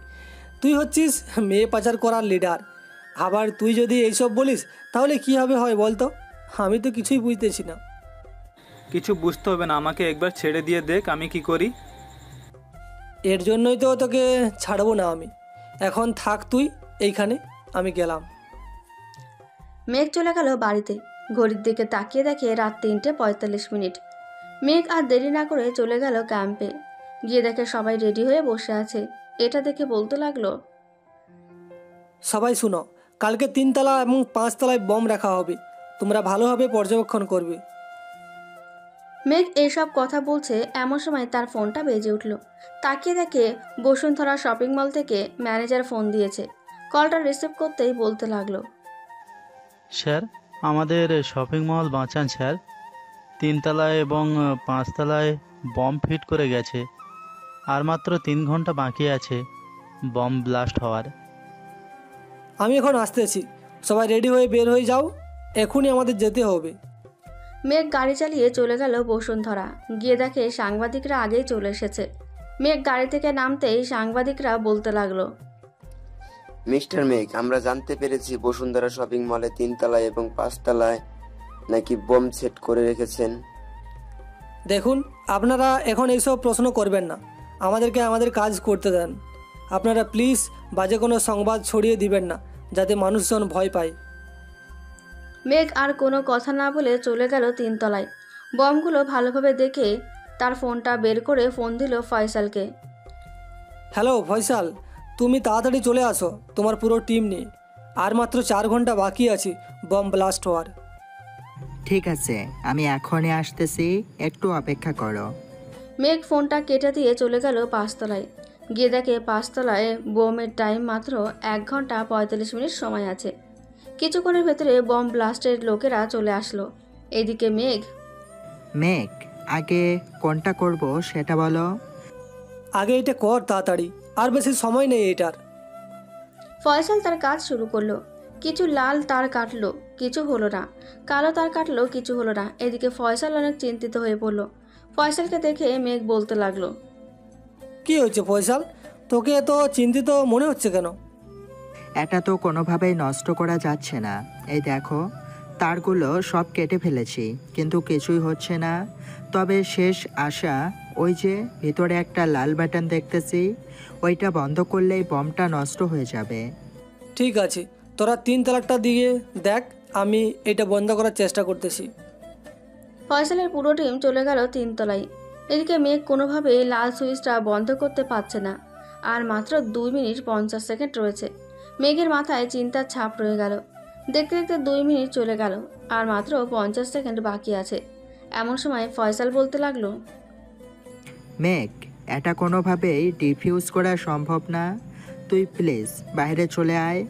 তুই হচ্ছিস মেয়ে পাচার করার লিডার, আবার তুই যদি এইসব বলিস তাহলে কীভাবে হয় বলতো? আমি তো কিছুই বুঝতেছি না। কিছু বুঝতে হবে না, আমাকে একবার ছেড়ে দিয়ে দেখ আমি কি করি। এর জন্যই তো তোকে ছাড়বো না আমি। এখন থাক তুই এইখানে, আমি গেলাম। মেঘ চলে গেল বাড়িতে। ঘড়ির দিকে তাকিয়ে দেখে রাত 3:45। মেঘ আর দেরি না করে চলে গেল ক্যাম্পে। গিয়ে দেখে সবাই রেডি হয়ে বসে আছে। এটা দেখে বলতে লাগলো, সবাই শুনো, কালকে 3 তলা এবং 5 তলায় বম রাখা হবে, তোমরা ভালোভাবে পর্যবেক্ষণ করবে। মেঘ এইসব কথা বলছে এমন সময় তার ফোনটা বেজে উঠল। তাকিয়ে দেখে বসুন্ধরা শপিং মল থেকে ম্যানেজার ফোন দিয়েছে। কলটা রিসিভ করতেই বলতে লাগলো, স্যার, আমাদের শপিং মল বাঁচান স্যার। 3 তলায় এবং 5 তলায় বম ফিট করে গেছে, আর মাত্র 3 ঘন্টা বাকি আছে বম ব্লাস্ট হওয়ার। আমি এখন আসতেছি, সবাই রেডি হয়ে বের হয়ে যাও, এখনই আমাদের যেতে হবে। মেঘ গাড়ি চালিয়ে চলে গেল বসুন্ধরা। গিয়ে দেখে সাংবাদিকরা আগেই চলে এসেছে। মেঘ গাড়ি থেকে নামতেই সাংবাদিকরা বলতে লাগলো, মিস্টার মেঘ, আমরা জানতে পেরেছি বসুন্ধরা শপিং মলে 3 তলায় এবং 5 তলায় নাকি বোম সেট করে রেখেছেন। দেখুন, আপনারা এখন এইসব প্রশ্ন করবেন না, আমাদেরকে আমাদের কাজ করতে দেন। আপনারা প্লিজ বাজে কোনো সংবাদ ছড়িয়ে দিবেন না, যাতে মানুষজন ভয় পায়। মেঘ আর কোনো কথা না বলে চলে গেল 3 তলায়। বমগুলো ভালোভাবে দেখে তার ফোনটা বের করে ফোন দিল ফয়সালকে। হ্যালো ফয়সাল, তুমি তাড়াতাড়ি চলে আসো তোমার পুরো টিম নিয়ে। আর মাত্র 4 ঘন্টা বাকি আছে বম ব্লাস্ট হওয়ার। ঠিক আছে, আমি এখনই আসতেছি, একটু অপেক্ষা করো। মেঘ ফোনটা কেটে দিয়ে চলে গেল 5 তলায়। গিয়ে দেখে 5 তলায় বোমের টাইম মাত্র 1 ঘন্টা 45 মিনিট সময় আছে। কিছুক্ষণের ভেতরে বম ব্লাস্টের লোকেরা চলে আসলো। এদিকে মেঘ, আগে কোনটা করব সেটা বলো। আগে এটা কর তাড়াতাড়ি, আর বেশি সময় নেই এটার। ফয়সাল তার কাজ শুরু করলো। কিছু লাল তার কাটলো, কিছু হলো না। কালো তার কাটলো, কিছু হলো না। এদিকে ফয়সাল অনেক চিন্তিত হয়ে পড়লো। ফয়সালকে দেখে মেঘ বলতে লাগলো, কি হয়েছে ফয়সাল, তোকে এত চিন্তিত মনে হচ্ছে কেন? এটা তো কোনোভাবেই নষ্ট করা যাচ্ছে না। এই দেখো, তারগুলো সব কেটে ফেলেছি, কিন্তু কিছুই হচ্ছে না। তবে শেষ আশা, ওই যে ভিতরে একটা লাল বাটন দেখতেছি, ওইটা বন্ধ করলেই বমটা নষ্ট হয়ে যাবে। ঠিক আছে, তোরা 3 তলাটা দিয়ে দেখ, আমি এটা বন্ধ করার চেষ্টা করতেছি। ফয়সালের পুরো টিম চলে গেল 3 তলায়। এদিকে মেঘ কোনোভাবেই লাল সুইচটা বন্ধ করতে পারছে না। আর মাত্র 2 মিনিট 50 সেকেন্ড রয়েছে। মেঘের মাথায় চিন্তার ছাপ রয়ে গেল। দেখতে দেখতে 2 মিনিট চলে গেল, আর মাত্র 50 সেকেন্ড বাকি আছে। এমন সময় ফয়সাল বলতে লাগলো, মেঘ, এটা কোনোভাবেই ডিফিউজ করা সম্ভব না, তুই প্লিজ বাইরে চলে আয়।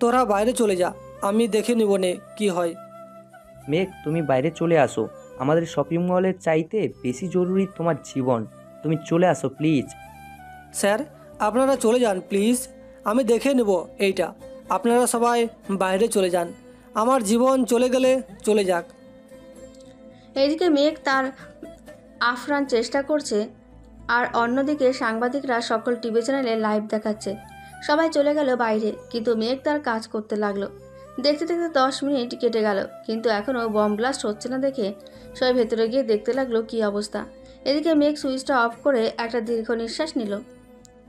তোরা বাইরে চলে যা, আমি দেখে নিব নে কি হয়। মেঘ, তুমি বাইরে চলে আসো, আমাদের শপিং মলের চাইতে বেশি জরুরি তোমার জীবন। তুমি চলে আসো প্লিজ। স্যার, আপনারা চলে যান প্লিজ, আমি দেখে নেব এইটা। আপনারা সবাই বাইরে চলে যান, আমার জীবন চলে গেলে চলে যাক। এদিকে মেঘ তার আফরান চেষ্টা করছে, আর অন্যদিকে সাংবাদিকরা সকল টিভি চ্যানেলে লাইভ দেখাচ্ছে। সবাই চলে গেল বাইরে, কিন্তু মেঘ তার কাজ করতে লাগলো। দেখতে দেখতে 10 মিনিট কেটে গেল, কিন্তু এখনও বম ব্লাস্ট হচ্ছে না দেখে সবাই ভেতরে গিয়ে দেখতে লাগলো কি অবস্থা। এদিকে মেঘ সুইচটা অফ করে একটা দীর্ঘ নিঃশ্বাস নিল।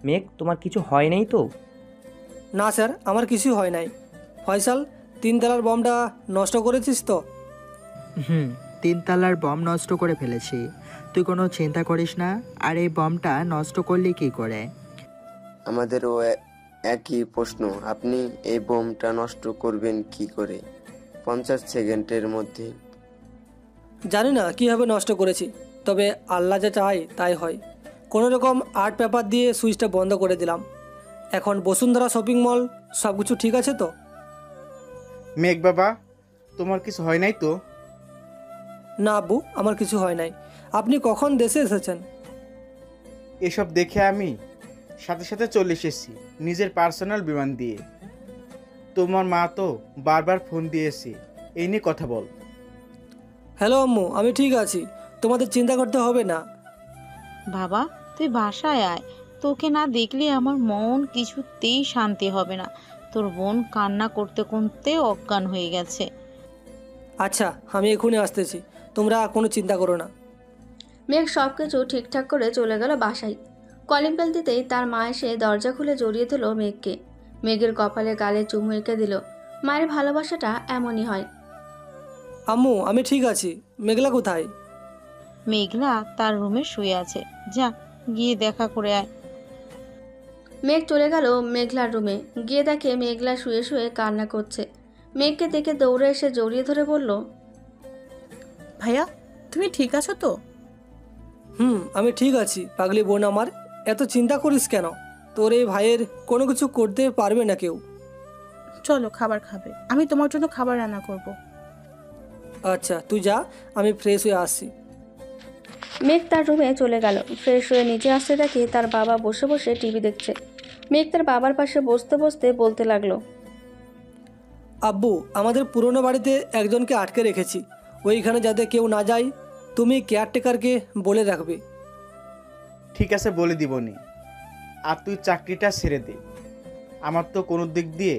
মেঘ, তোমার কিছু হয় নাই তো? না স্যার, আমার কিছু হয় নাই। ফয়সাল, 3 তলার বমটা নষ্ট করেছিস তো? 3 তলার বম নষ্ট করে ফেলেছি, তুই কোনো চিন্তা করিস না। আর এই বমটা নষ্ট করলি কি করে? আমাদেরও একই প্রশ্ন, আপনি এই বোমটা নষ্ট করবেন কি করে 50 সেকেন্ডের মধ্যে? জানি না কীভাবে নষ্ট করেছি, তবে আল্লাহ যা চায় তাই হয়। কোনো রকম আর্ট পেপার দিয়ে সুইচটা বন্ধ করে দিলাম। এখন বসুন্ধরা শপিং মল সব কিছু ঠিক আছে তো? মেঘ বাবা, তোমার কিছু হয় নাই তো? না আব্বু, আমার কিছু হয় নাই। আপনি কখন দেশে এসেছেন? এসব দেখে আমি সাথে সাথে চলে এসেছি নিজের পার্সোনাল বিমান দিয়ে। তোমার মা তো বারবার ফোন দিয়েছে, এই নিয়ে কথা বল। হ্যালো আম্মু, আমি ঠিক আছি, তোমাদের চিন্তা করতে হবে না। বাবা, তুই বাসায় আয়, তোকে না দেখলে আমার মন কিছুতেই শান্তি হবে না। তোর বোন কান্না করতে করতে অজ্ঞান হয়ে গেছে। আচ্ছা, আমি এখনই আসতেছি, তোমরা কোনো চিন্তা করো না। মেঘ সব কিছু ঠিকঠাক করে চলে গেল বাসায়। কলিং বেল দিতেই তার মা এসে দরজা খুলে জড়িয়ে দিল মেঘকে। মেঘের কপালে গালে চুমু এঁকে দিল। মায়ের ভালোবাসাটা এমনই হয়। আম্মু, আমি ঠিক আছি। মেঘলা কোথায়? মেঘলা তার রুমে শুয়ে আছে, যা গিয়ে দেখা করে আয়। মেঘ চলে গেল মেঘলার রুমে। গিয়ে দেখে মেঘলা শুয়ে শুয়ে কান্না করছে। মেঘকে দেখে দৌড়ে এসে জড়িয়ে ধরে বলল, ভাইয়া, তুমি ঠিক আছো তো? আমি ঠিক আছি পাগলি বোন আমার, এত চিন্তা করিস কেন? তোর এই ভাইয়ের কোনো কিছু করতে পারবে না কেউ। চলো খাবার খাবে, আমি তোমার জন্য খাবার রান্না করব। আচ্ছা তুই যা, আমি ফ্রেশ হয়ে আসছি। মেঘ তার রুমে চলে গেল। ফ্রেশ হয়ে নিচে আসতে দেখে তার বাবা বসে বসে টিভি দেখছে। মেঘ তার বাবার পাশে বসতে বসতে বলতে লাগলো, আব্বু, আমাদের পুরনো বাড়িতে একজনকে আটকে রেখেছি, ওইখানে যাতে কেউ না যায়। তুমি কেয়ারটেকারকে বলে রাখবে। ঠিক আছে, বলে দিবনি। আর তুই চাকরিটা ছেড়ে দে। আমার তো কোনো দিক দিয়ে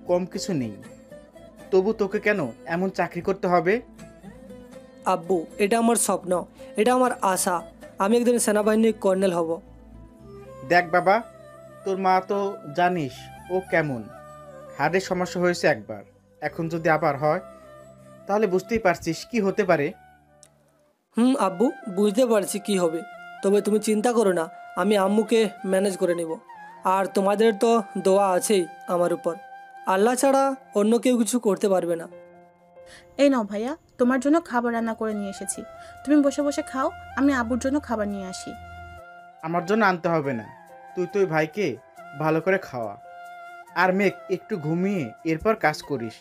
কম কিছু নেই, তবু তোকে কেন এমন চাকরি করতে হবে? আব্বু, এটা আমার স্বপ্ন, এটা আমার আশা। আমি একদিন সেনাবাহিনীর কর্নেল হব। দেখ বাবা, তোর মা তো জানিস ও কেমন। হার্টের সমস্যা হয়েছে একবার, এখন যদি আবার হয় তাহলে বুঝতেই পারছিস কি হতে পারে। আব্বু, বুঝতে পারছি কি হবে, তবে তুমি চিন্তা করো না, আমি আম্মুকে ম্যানেজ করে নেব। আর তোমাদের তো দোয়া আছেই আমার উপর, আল্লাহ ছাড়া অন্য কেউ কিছু করতে পারবে না। এই নাও ভাইয়া, তোমার জন্য খাবার রান্না করে নিয়ে এসেছি, তুমি বসে বসে খাও, আমি আব্বুর জন্য খাবার নিয়ে আসি। আমার জন্য আনতে হবে না, তুই তো ভাইকে ভালো করে খাওয়া। আর মেঘ, একটু ঘুমিয়ে এরপর কাজ করিস।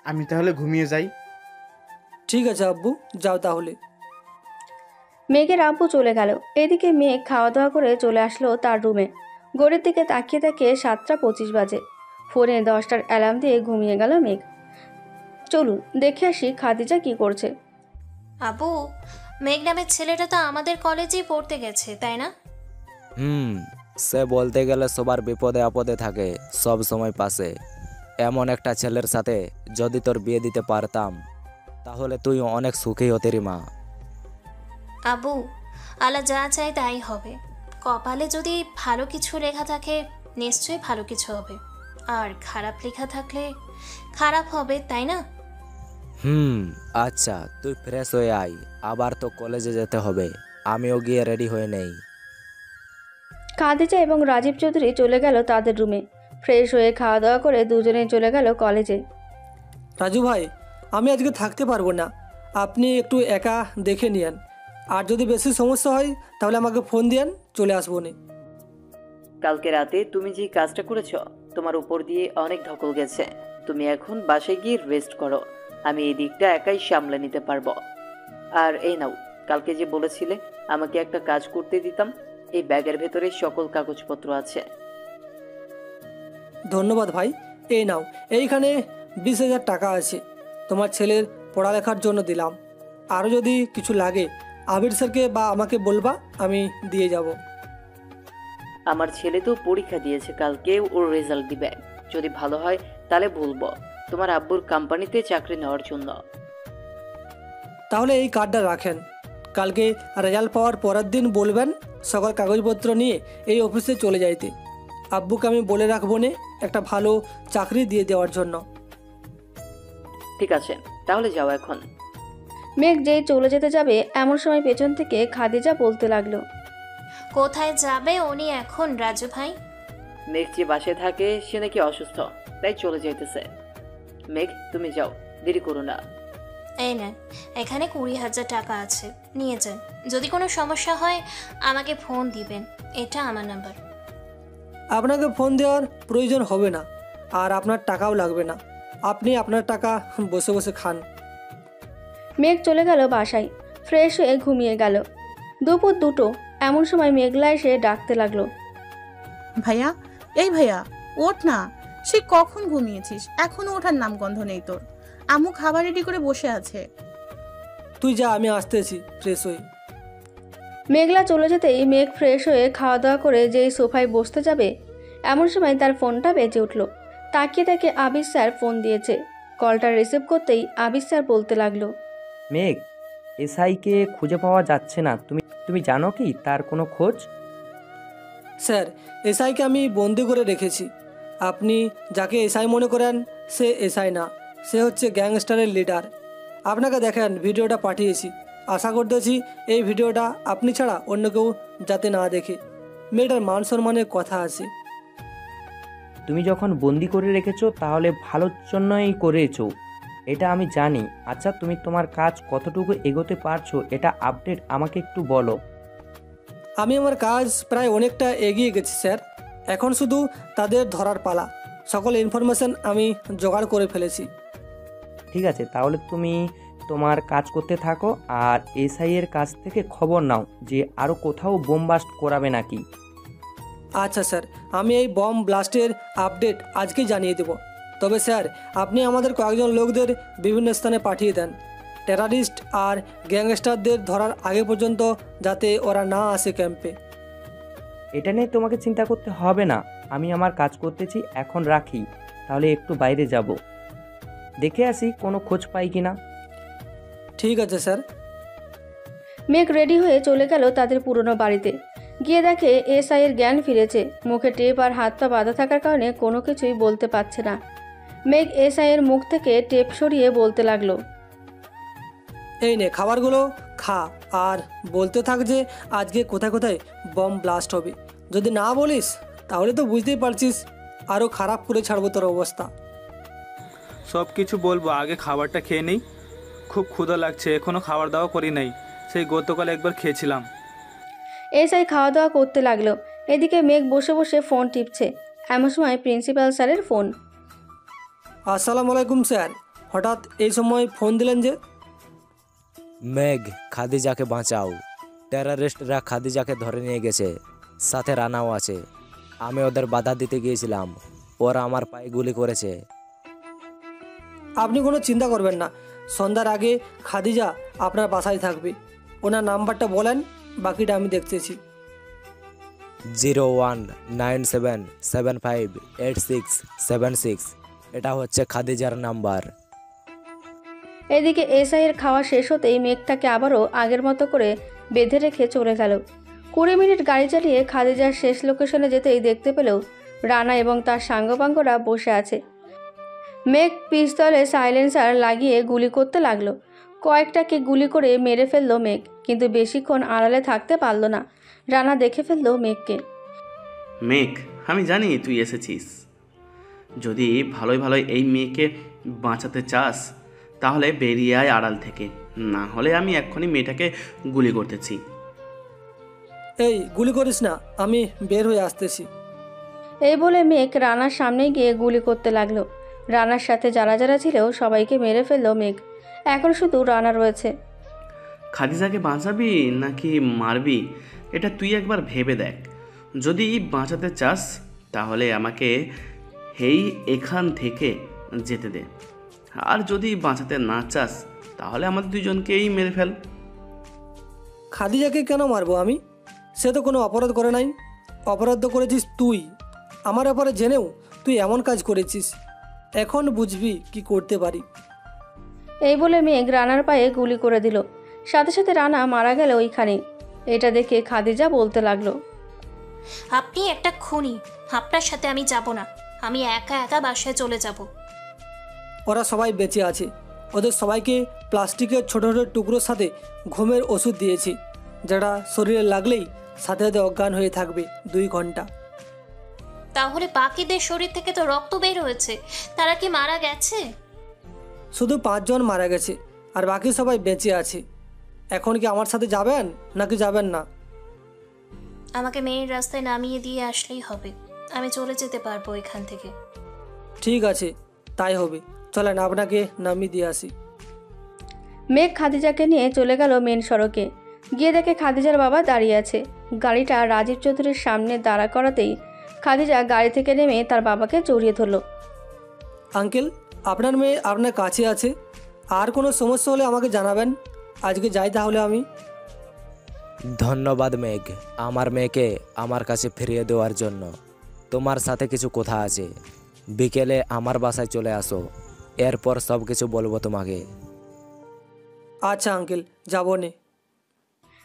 আমি তাহলে ঘুমিয়ে যাই। ঠিক আছে আব্বু, যাও তাহলে। মেঘের আব্বু চলে গেল। এদিকে মেঘ খাওয়া দাওয়া করে চলে আসলো তার রুমে। ঘড়ির দিকে তাকিয়ে তাকিয়ে 7:25 বাজে। ফোনে 10টার অ্যালার্ম দিয়ে ঘুমিয়ে গেল মেঘ। চলুন দেখে আসি খাদিজা কি করছে। আবু, মেঘ নামের ছেলেটা তো আমাদের কলেজেই পড়তে গেছে, তাই না? সে বলতে গেলে সবার বিপদে আপদে থাকে, সব সময় পাশে। এমন একটা ছেলের সাথে যদি তোর বিয়ে দিতে পারতাম তাহলে তুই অনেক সুখী হতে রে মা। আবু, আল্লাহ যা চাই তাই হবে। কপালে যদি ভালো কিছু লেখা থাকে নিশ্চয়ই ভালো কিছু হবে, আর খারাপ লেখা থাকলে খারাপ হবে, তাই না? আচ্ছা, তুই ফ্রেশ হয়ে আয়, আবার তো কলেজে যেতে হবে। আমিও গিয়ে রেডি হয়ে নেই। খাদিজা এবং রাজীব চৌধুরী চলে গেল তাদের রুমে। ফ্রেশ হয়ে খাওয়া দাওয়া করে দুজনেই চলে গেল কলেজে। রাজু ভাই, আমি আজকে থাকতে পারবো না, আপনি একটু একা দেখে নিয়েন। আর যদি বেশি সমস্যা হয় তাহলে আমাকে ফোন দিয়েন, চলে আসবো নে। কালকে রাতে তুমি যে কাজটা করেছো, তোমার উপর দিয়ে অনেক ধকল গেছে। তুমি এখন বাসায় গিয়ে রেস্ট করো, আমি এই দিকটা একাই সামলে নিতে পারবো। আর এই নাও, কালকে যে বলেছিলে আমাকে একটা কাজ করতে দিতাম, এই ব্যাগের ভেতরে সকল কাগজপত্র আছে। ধন্যবাদ ভাই। এই নাও, এইখানে 20,000 টাকা আছে, তোমার ছেলের পড়ালেখার জন্য দিলাম। আরও যদি কিছু লাগে আবির স্যারকে বা আমাকে বলবা, আমি দিয়ে যাব। আমার ছেলে তো পরীক্ষা দিয়েছে, কালকে ওর রেজাল্ট দিবে। যদি ভালো হয় তাহলে বলবো তোমার আব্বুর কোম্পানিতে চাকরি নেওয়ার জন্য। তাহলে এই কার্ডটা রাখেন, কালকে রেজাল্ট পাওয়ার পরের দিন বলবেন সকল কাগজপত্র নিয়ে এই অফিসে চলে যাইতে। আব্বুকে আমি বলে রাখবো নে একটা ভালো চাকরি দিয়ে দেওয়ার জন্য। ঠিক আছে, তাহলে যাও এখন। মেঘ যেই চলে যেতে যাবে এমন সময় পেছন থেকে খাদিজা বলতে লাগলো, কোথায় যাবে উনি এখন রাজু ভাই? মেঘ যে বাসায় থাকে সে নাকি অসুস্থ, তাই চলে যাইতেছে। মেঘ, তুমি যাও, দেরি করো না। এই নেন, এখানে 20,000 টাকা আছে, নিয়ে যান। যদি কোনো সমস্যা হয় আমাকে ফোন দিবেন, এটা আমার নাম্বার। আপনাকে ফোন দেওয়ার প্রয়োজন হবে না, আর আপনার টাকাও লাগবে না। আপনি আপনার টাকা বসে বসে খান। মেঘ চলে গেল বাসায়। ফ্রেশ হয়ে ঘুমিয়ে গেল। দুপুর 2টো এমন সময় মেঘলা এসে ডাকতে লাগলো, ভাইয়া, এই ভাইয়া, ওঠ না, সে কখন ঘুমিয়েছিস, এখনো ওঠার নাম গন্ধ নেই তোর। আম্মু খাবার রেডি করে বসে আছে। তুই যা, আমি আসতেছি ফ্রেশ হয়ে। মেঘলা চলে যেতেই মেঘ ফ্রেশ হয়ে খাওয়া দাওয়া করে যেই সোফায় বসতে যাবে এমন সময় তার ফোনটা বেজে উঠল। তাকিয়ে তাকে আবির স্যার ফোন দিয়েছে। কলটা রিসিভ করতেই আবির স্যার বলতে লাগলো, মেঘ, এসআইকে খুঁজে পাওয়া যাচ্ছে না, তুমি জানো কি তার কোনো খোঁজ? স্যার, এসআইকে আমি বন্দি করে রেখেছি। আপনি যাকে এসআই মনে করেন সে এসআই না, সে হচ্ছে গ্যাংস্টারের লিডার। আপনাকে দেখেন ভিডিওটা পাঠিয়েছি, আশা করতেছি এই ভিডিওটা আপনি ছাড়া অন্য কেউ যাতে না দেখে। মেয়েটার মান সম্মানের কথা আছে। তুমি যখন বন্দি করে রেখেছো তাহলে ভালোর জন্যই করেছো, এটা আমি জানি। আচ্ছা, তুমি তোমার কাজ কতটুকু এগোতে পারছো এটা আপডেট আমাকে একটু বলো। আমি আমার কাজ প্রায় অনেকটা এগিয়ে গেছি স্যার, এখন শুধু তাদের ধরার পালা। সকল ইনফরমেশন আমি জোগাড় করে ফেলেছি। ঠিক আছে, তাহলে তুমি তোমার কাজ করতে থাকো, আর এসআই এর কাছ থেকে খবর নাও যে আরও কোথাও বোম ব্লাস্ট করাবে নাকি। আচ্ছা স্যার, আমি এই বম ব্লাস্টের আপডেট আজকেই জানিয়ে দেব। তবে স্যার আপনি আমাদের কয়েকজন লোকদের বিভিন্ন স্থানে পাঠিয়ে দেন, টেরারিস্ট আর গ্যাংস্টারদের ধরার আগে পর্যন্ত, যাতে ওরা না আসে ক্যাম্পে। এটা নিয়ে তোমাকে চিন্তা করতে হবে না, আমি আমার কাজ করতেছি, এখন রাখি। তাহলে একটু বাইরে যাব, দেখে আসি কোনো খোঁজ পাই কি না। ঠিক আছে স্যার। মেঘ রেডি হয়ে চলে গেল তাদের পুরনো বাড়িতে। গিয়ে দেখে এসআই এর জ্ঞান ফিরেছে, মুখে টেপ আর হাত পা বাঁধা থাকার কারণে কোনো কিছুই বলতে পারছে না। মেঘ এসআই এর মুখ থেকে টেপ সরিয়ে বলতে লাগলো, এই নে খাবারগুলো খা, আর বলতে থাক যে আজকে কোথায় কোথায় বম ব্লাস্ট হবে। যদি না বলিস তাহলে তো বুঝতেই পারছিস, আরও খারাপ করে ছাড়বো তোর অবস্থা। সব কিছু বলবো, আগে খাবারটা খেয়ে নেই। খুব ক্ষুধা লাগছে, এখনও খাবার দাওয়া করি নাই, সেই গতকাল একবার খেয়েছিলাম। এসআই খাওয়া দাওয়া করতে লাগলো। এদিকে মেঘ বসে বসে ফোন টিপছে। এমন সময় প্রিন্সিপাল স্যারের ফোন। আসসালামু আলাইকুম স্যার, হঠাৎ এই সময় ফোন দিলেন যে? মেঘ, খাদিজাকে বাঁচাও, টেরারিস্টরা খাদিজাকে ধরে নিয়ে গেছে, সাথে রানাও আছে। আমি ওদের বাধা দিতে গিয়েছিলাম, ওরা আমার পায়ে গুলি করেছে। আপনি কোনো চিন্তা করবেন না, সন্ধ্যার আগে খাদিজা আপনার বাসায় থাকবে। ওনার নাম্বারটা বলেন, বাকিটা আমি দেখতেছি। 0197758676, এটা হচ্ছে খাদিজার নাম্বার। এদিকে এসআই এর খাওয়া শেষ হতেই মেঘটাকে আবারও আগের মতো করে বেঁধে রেখে চলে গেল। 20 মিনিট গাড়ি চালিয়ে খাদিজার শেষ লোকেশনে যেতেই দেখতে পেল রানা এবং তার সাঙ্গপাঙ্গরা বসে আছে। মেঘ পিস্তলে সাইলেন্সার লাগিয়ে গুলি করতে লাগলো। কয়েকটাকে গুলি করে মেরে ফেললো মেঘ, কিন্তু বেশিক্ষণ আড়ালে থাকতে পারল না। রানা দেখে ফেললো মেঘকে। মেঘ, আমি জানি তুই এসেছিস। যদি ভালোই ভালোই এই মেয়েকে বাঁচাতে চাস তাহলে বেরিয়ে আয় আড়াল থেকে, না হলে আমি এক্ষুনি মেয়েটাকে গুলি করতেছি। এই গুলি করিস না, আমি বের হয়ে আসতেছি। এই বলে মেঘ রানার সামনে গিয়ে গুলি করতে লাগলো। রানার সাথে যারা যারা ছিল সবাইকে মেরে ফেললো মেঘ। এখন শুধু রানা রয়েছে। খাদিজাকে বাঁচাবি নাকি মারবি এটা তুই একবার ভেবে দেখ। যদি বাঁচাতে চাস তাহলে আমাকে এখান থেকে যেতে দে, আর যদি বাঁচাতে না চাস তাহলে আমাদের দুজনকেই মেরে ফেল। খাদিজাকে কেন মারবো আমি? সে তো কোনো অপরাধ করে নাই। অপরাধ তো করেছিস তুই। আমার ব্যাপারে জেনেও তুই এমন কাজ করেছিস। এখন বুঝবি কি করতে পারি। এই বলে মেঘ রানার পায়ে গুলি করে দিল। সাথে সাথে রানা মারা গেল ওইখানে। এটা দেখে খাদিজা বলতে লাগলো, আপনি একটা খুনি, আপনার সাথে আমি যাব না, আমি একা একা বাসায় চলে যাব। ওরা সবাই বেঁচে আছে। ওদের সবাইকে প্লাস্টিকের ছোট ছোট টুকরোর সাথে ঘুমের ওষুধ দিয়েছি, যেটা শরীরে লাগলেই সাথে সাথে অজ্ঞান হয়ে থাকবে 2 ঘন্টা। তাহলে বাকিদের শরীর থেকে তো রক্ত বের হয়েছে, তারা কি মারা গেছে? শুধু 5 জন মারা গেছে, আর বাকি সবাই বেঁচে আছে। এখন কি আমার সাথে যাবেন নাকি যাবেন না? আমাকে মেইন রাস্তায় নামিয়ে দিয়ে আসলেই হবে, আমি চলে যেতে পারবো এখান থেকে। ঠিক আছে, তাই হবে। চলেন আপনাকে নামিয়ে দিয়ে আসি। মেঘ খাদিজাকে নিয়ে চলে গেল মেন সড়কে। গিয়ে দেখে খাদিজার বাবা দাঁড়িয়ে আছে। গাড়িটা রাজীব চৌধুরীর সামনে দাঁড়া করাতেই খাদিজা গাড়ি থেকে নেমে তার বাবাকে জড়িয়ে ধরল। আঙ্কেল, আপনার মেয়ে আপনার কাছে আছে, আর কোনো সমস্যা হলে আমাকে জানাবেন। আজকে যাই তাহলে আমি। ধন্যবাদ মেঘ, আমার মেয়েকে আমার কাছে ফিরিয়ে দেওয়ার জন্য। তোমার সাথে কিছু কথা আছে, বিকেলে আমার বাসায় চলে আসো, এরপর সব কিছু বলবো তোমাকে। আচ্ছা আঙ্কেল, যাবো নে।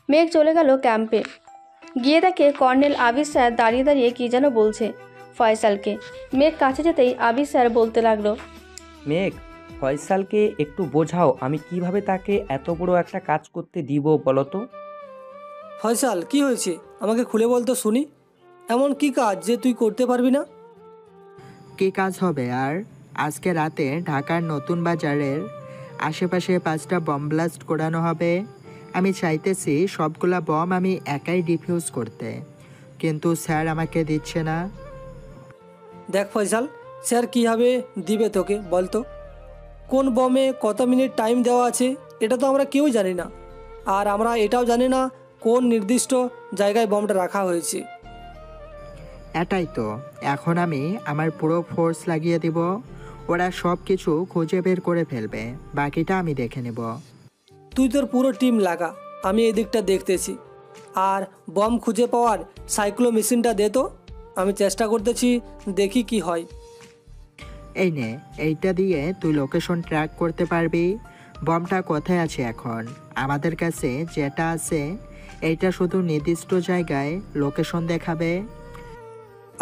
মেঘ চলে গেল ক্যাম্পে। গিয়ে দেখে কর্নেল আবির স্যার দাঁড়িয়ে দাঁড়িয়ে কী যেন বলছে ফয়সালকে। মেঘ কাছে যেতেই আবির স্যার বলতে লাগলো, মেঘ, ফয়সালকে একটু বোঝাও আমি কিভাবে তাকে এত বড় একটা কাজ করতে দিব বলো তো। ফয়সাল, কি হয়েছে আমাকে খুলে বলতো শুনি। এমন কি কাজ যে তুই করতে পারবি না? কি কাজ হবে আর? আজকে রাতে ঢাকার নতুন বাজারের আশেপাশে 5টা বম ব্লাস্ট করানো হবে। আমি চাইতেছি সবগুলা বম আমি একাই ডিফিউজ করতে, কিন্তু স্যার আমাকে দিচ্ছে না। দেখ ফয়সাল, স্যার কীভাবে দিবে তোকে বলতো? কোন বমে কত মিনিট টাইম দেওয়া আছে এটা তো আমরা কেউ জানি না। আর আমরা এটাও জানি না কোন নির্দিষ্ট জায়গায় বমটা রাখা হয়েছে। এটাই তো, এখন আমি আমার পুরো ফোর্স লাগিয়ে দিব ওরা সব কিছু খুঁজে বের করে ফেলবে, বাকিটা আমি দেখে নেব। তুই তোর পুরো টিম লাগা, আমি এই দিকটা দেখতেছি। আর বম খুঁজে পাওয়ার সাইক্লো মেশিনটা দে তো, আমি চেষ্টা করতেছি, দেখি কি হয়। এই নে, এইটা দিয়ে তুই লোকেশন ট্র্যাক করতে পারবি। বমটা কোথায় আছে এখন? আমাদের কাছে যেটা আছে এইটা শুধু নির্দিষ্ট জায়গায় লোকেশন দেখাবে।